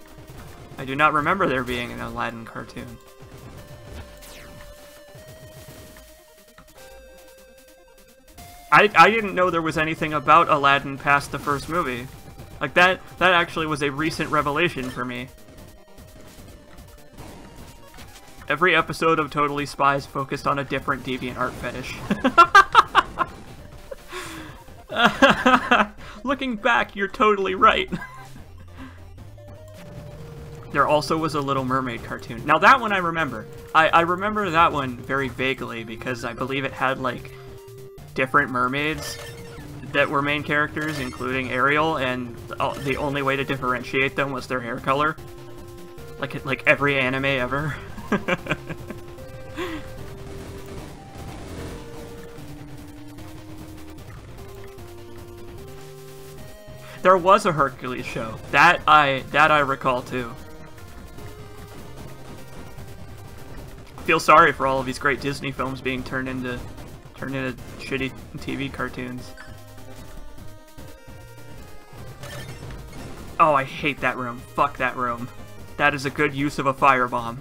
I do not remember there being an Aladdin cartoon. I didn't know there was anything about Aladdin past the first movie. Like, that actually was a recent revelation for me. Every episode of Totally Spies focused on a different DeviantArt fetish. Looking back, you're totally right. There also was a Little Mermaid cartoon. Now that one I remember. I remember that one very vaguely because I believe it had, like, different mermaids that were main characters, including Ariel, and the only way to differentiate them was their hair color. Like every anime ever. There was a Hercules show. That I recall too. Feel sorry for all of these great Disney films being turned into shitty TV cartoons. Oh, I hate that room. Fuck that room. That is a good use of a firebomb.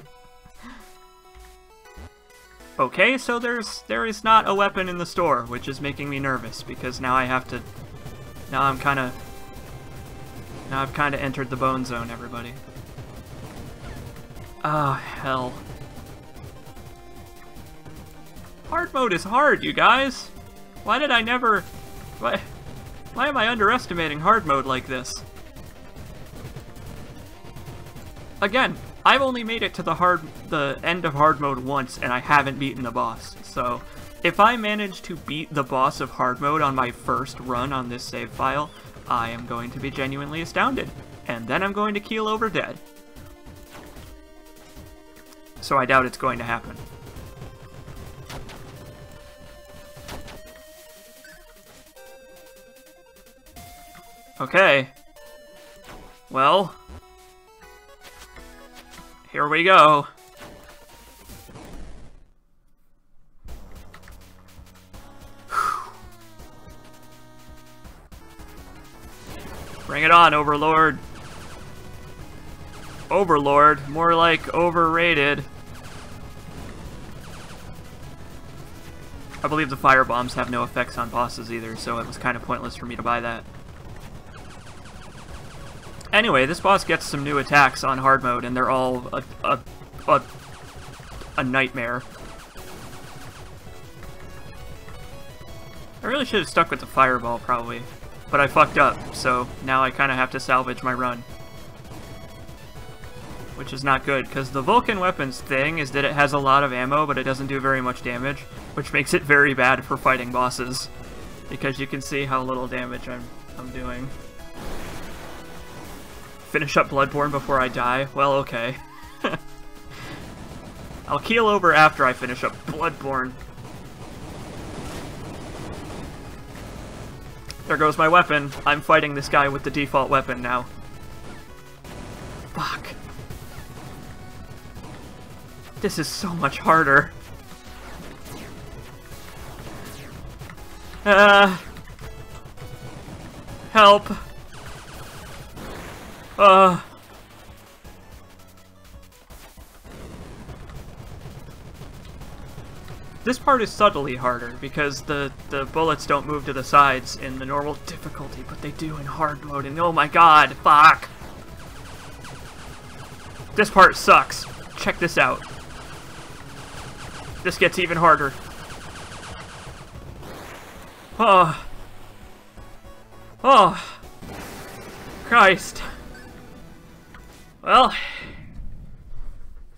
Okay, so there is not a weapon in the store, which is making me nervous because now I have to. Now I've kind of entered the bone zone, everybody. Ah, hell. Hard mode is hard, you guys. Why did I never... Why am I underestimating hard mode like this? Again, I've only made it to the end of hard mode once, and I haven't beaten the boss. So, if I manage to beat the boss of hard mode on my first run on this save file, I am going to be genuinely astounded. And then I'm going to keel over dead. So I doubt it's going to happen. Okay. Well, here we go. Bring it on, Overlord. Overlord, more like overrated. I believe the fire bombs have no effects on bosses either, so it was kind of pointless for me to buy that. Anyway, this boss gets some new attacks on hard mode, and they're all a nightmare. I really should have stuck with the fireball, probably. But I fucked up, so now I kind of have to salvage my run. Which is not good, because the Vulcan weapons thing is that it has a lot of ammo, but it doesn't do very much damage, which makes it very bad for fighting bosses. Because you can see how little damage I'm doing. Finish up Bloodborne before I die? Well, okay. I'll keel over after I finish up Bloodborne. There goes my weapon. I'm fighting this guy with the default weapon now. Fuck. This is so much harder. Help. This part is subtly harder, because the bullets don't move to the sides in the normal difficulty, but they do in hard mode, and oh my god, fuck! This part sucks. Check this out. This gets even harder. Oh. Oh. Christ. Well,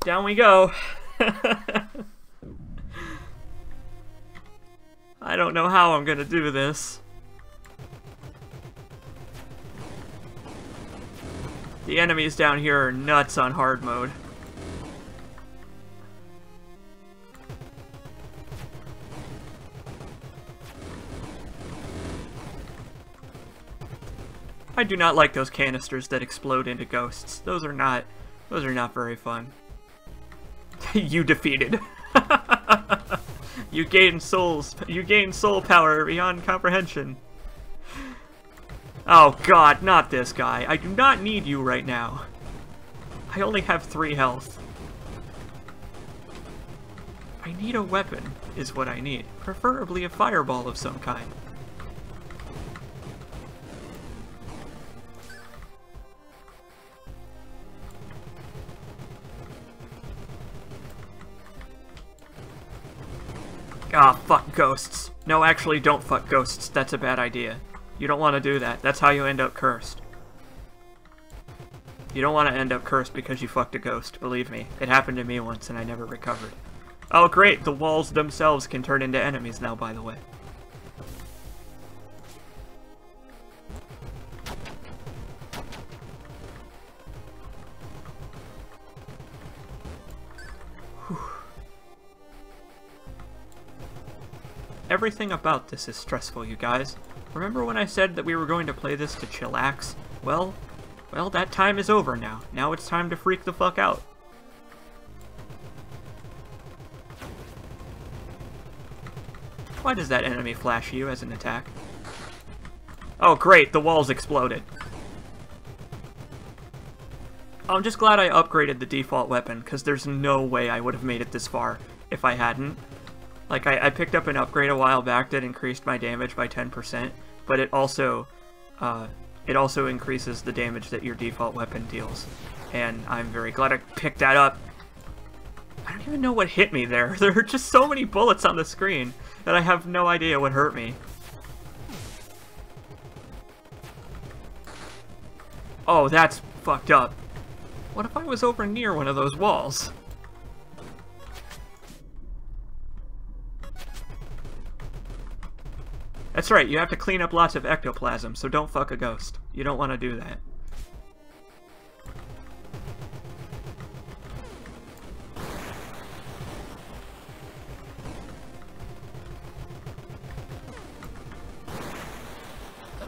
down we go. I don't know how I'm gonna do this. The enemies down here are nuts on hard mode. I do not like those canisters that explode into ghosts. Those are not very fun. You defeated. You gain soul power beyond comprehension. Oh god, not this guy. I do not need you right now. I only have 3 health. I need a weapon, is what I need. Preferably a fireball of some kind. Ah, fuck ghosts. No, actually, don't fuck ghosts. That's a bad idea. You don't want to do that. That's how you end up cursed. You don't want to end up cursed because you fucked a ghost, believe me. It happened to me once and I never recovered. Oh great, the walls themselves can turn into enemies now, by the way. Whew. Everything about this is stressful, you guys. Remember when I said that we were going to play this to chillax? Well, that time is over now. Now it's time to freak the fuck out. Why does that enemy flash you as an attack? Oh great, the walls exploded. I'm just glad I upgraded the default weapon, because there's no way I would have made it this far if I hadn't. Like, I picked up an upgrade a while back that increased my damage by 10%, but it also increases the damage that your default weapon deals. And I'm very glad I picked that up. I don't even know what hit me there. There are just so many bullets on the screen that I have no idea what hurt me. Oh, that's fucked up. What if I was over near one of those walls? That's right, you have to clean up lots of ectoplasm, so don't fuck a ghost. You don't want to do that.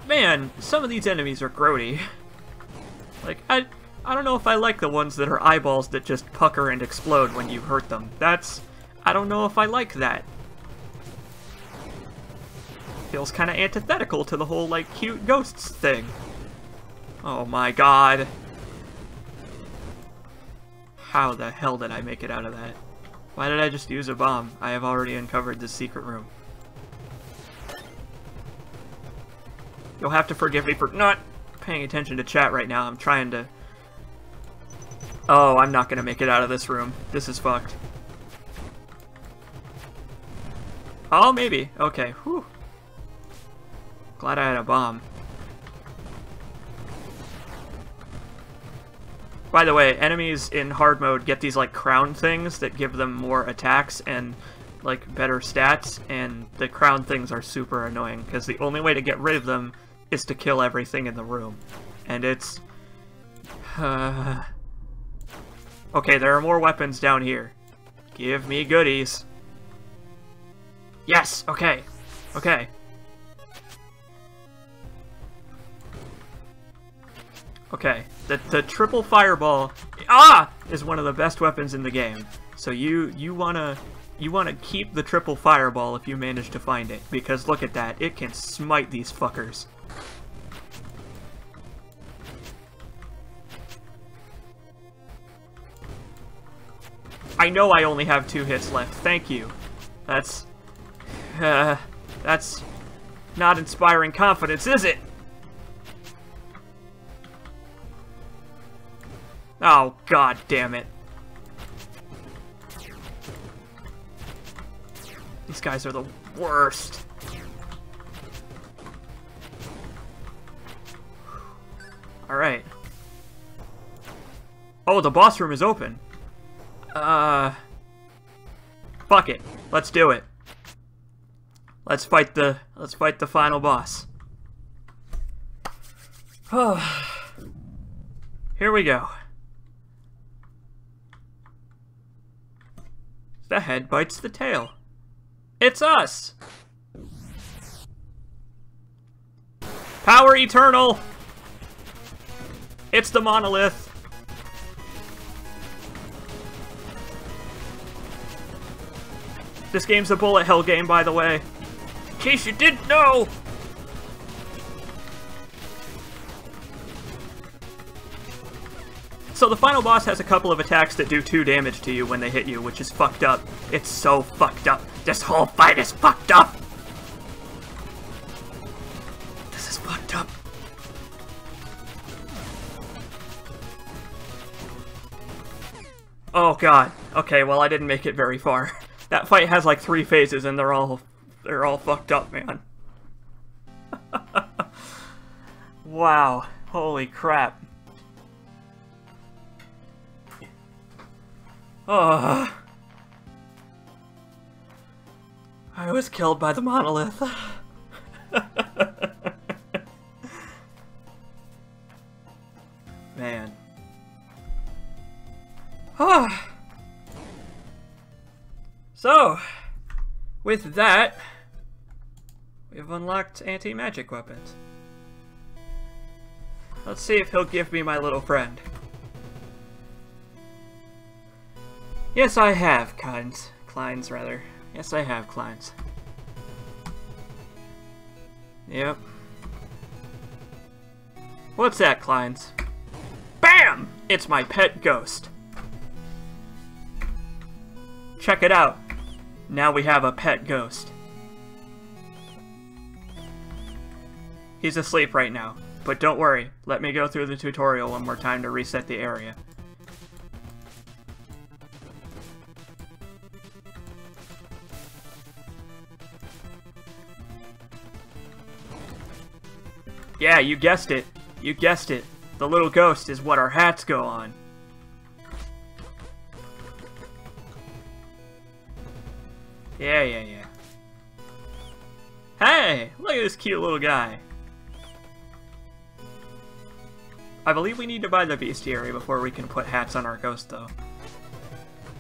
Man, some of these enemies are grody. Like, I don't know if I like the ones that are eyeballs that just pucker and explode when you hurt them. I don't know if I like that. Feels kind of antithetical to the whole, like, cute ghosts thing. Oh my god. How the hell did I make it out of that? Why did I just use a bomb? I have already uncovered this secret room. You'll have to forgive me for not paying attention to chat right now. I'm trying to... Oh, I'm not gonna make it out of this room. This is fucked. Oh, maybe. Okay, whew. Glad I had a bomb. By the way, enemies in hard mode get these, like, crown things that give them more attacks and, like, better stats, and the crown things are super annoying, because the only way to get rid of them is to kill everything in the room. And it's... Okay, there are more weapons down here. Give me goodies. Yes! Okay. Okay. Okay. The triple fireball is one of the best weapons in the game. So you wanna keep the triple fireball if you manage to find it, because look at that. It can smite these fuckers. I know I only have 2 hits left. Thank you. That's not inspiring confidence, is it? Oh, god damn it. These guys are the worst. Alright. Oh, the boss room is open. Fuck it. Let's do it. Let's fight the final boss. Here we go. The head bites the tail. It's us! Power Eternal! It's the Monolith. This game's a bullet hell game, by the way. In case you didn't know! So the final boss has a couple of attacks that do 2 damage to you when they hit you, which is fucked up. It's so fucked up. This whole fight is fucked up! This is fucked up. Oh god. Okay, well I didn't make it very far. That fight has like 3 phases, and they're all fucked up, man. Wow. Holy crap. Oh. I was killed by the Monolith. Man. Ah. So, with that, we've unlocked anti-magic weapons. Let's see if he'll give me my little friend. Yes, I have, Kleins, rather. Yes, I have, Kleins. Yep. What's that, Kleins? BAM! It's my pet ghost. Check it out. Now we have a pet ghost. He's asleep right now, but don't worry. Let me go through the tutorial one more time to reset the area. Yeah, you guessed it. You guessed it. The little ghost is what our hats go on. Yeah. Hey! Look at this cute little guy. I believe we need to buy the bestiary before we can put hats on our ghost, though.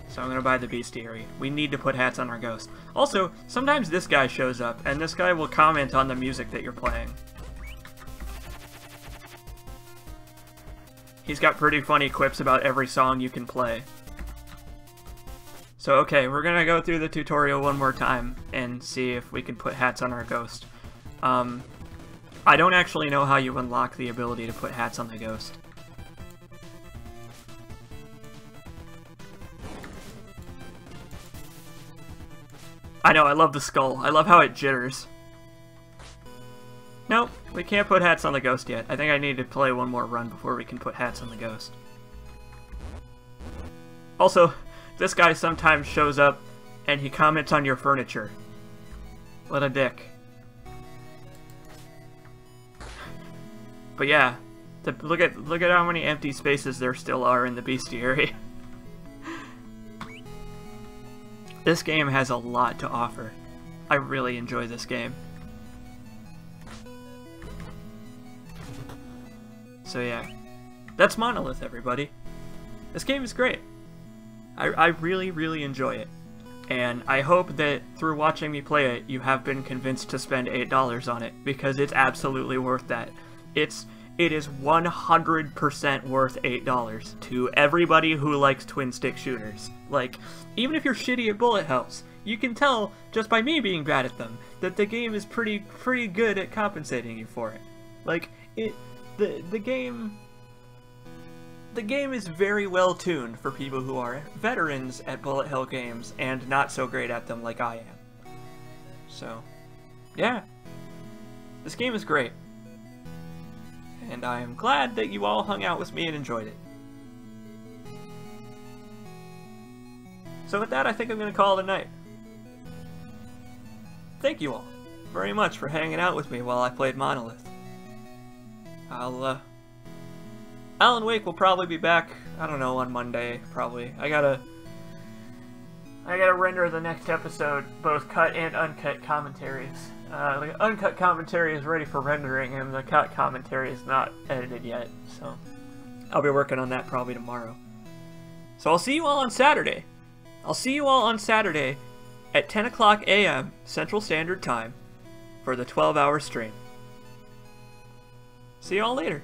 So I'm gonna buy the bestiary. We need to put hats on our ghost. Also, sometimes this guy shows up, and this guy will comment on the music that you're playing. He's got pretty funny quips about every song you can play. So okay, we're gonna go through the tutorial one more time and see if we can put hats on our ghost. I don't actually know how you unlock the ability to put hats on the ghost. I know, I love the skull. I love how it jitters. Nope, we can't put hats on the ghost yet. I think I need to play one more run before we can put hats on the ghost. Also, this guy sometimes shows up and he comments on your furniture. What a dick. But yeah, look at how many empty spaces there still are in the bestiary. This game has a lot to offer. I really enjoy this game. So yeah, that's Monolith, everybody. This game is great. I really, really enjoy it. And I hope that through watching me play it, you have been convinced to spend $8 on it, because it's absolutely worth that. It is 100% worth $8 to everybody who likes twin-stick shooters. Like, even if you're shitty at bullet hells, you can tell, just by me being bad at them, that the game is pretty good at compensating you for it. Like, the game is very well tuned for people who are veterans at bullet hell games and not so great at them like I am. So, yeah. This game is great. And I am glad that you all hung out with me and enjoyed it. So with that, I think I'm going to call it a night. Thank you all very much for hanging out with me while I played Monolith. Alan Wake will probably be back, I don't know, on Monday, probably. I gotta render the next episode, both cut and uncut commentaries. The uncut commentary is ready for rendering, and the cut commentary is not edited yet, so I'll be working on that probably tomorrow. So I'll see you all on Saturday. I'll see you all on Saturday at 10 o'clock a.m. Central Standard Time for the 12-hour stream. See you all later.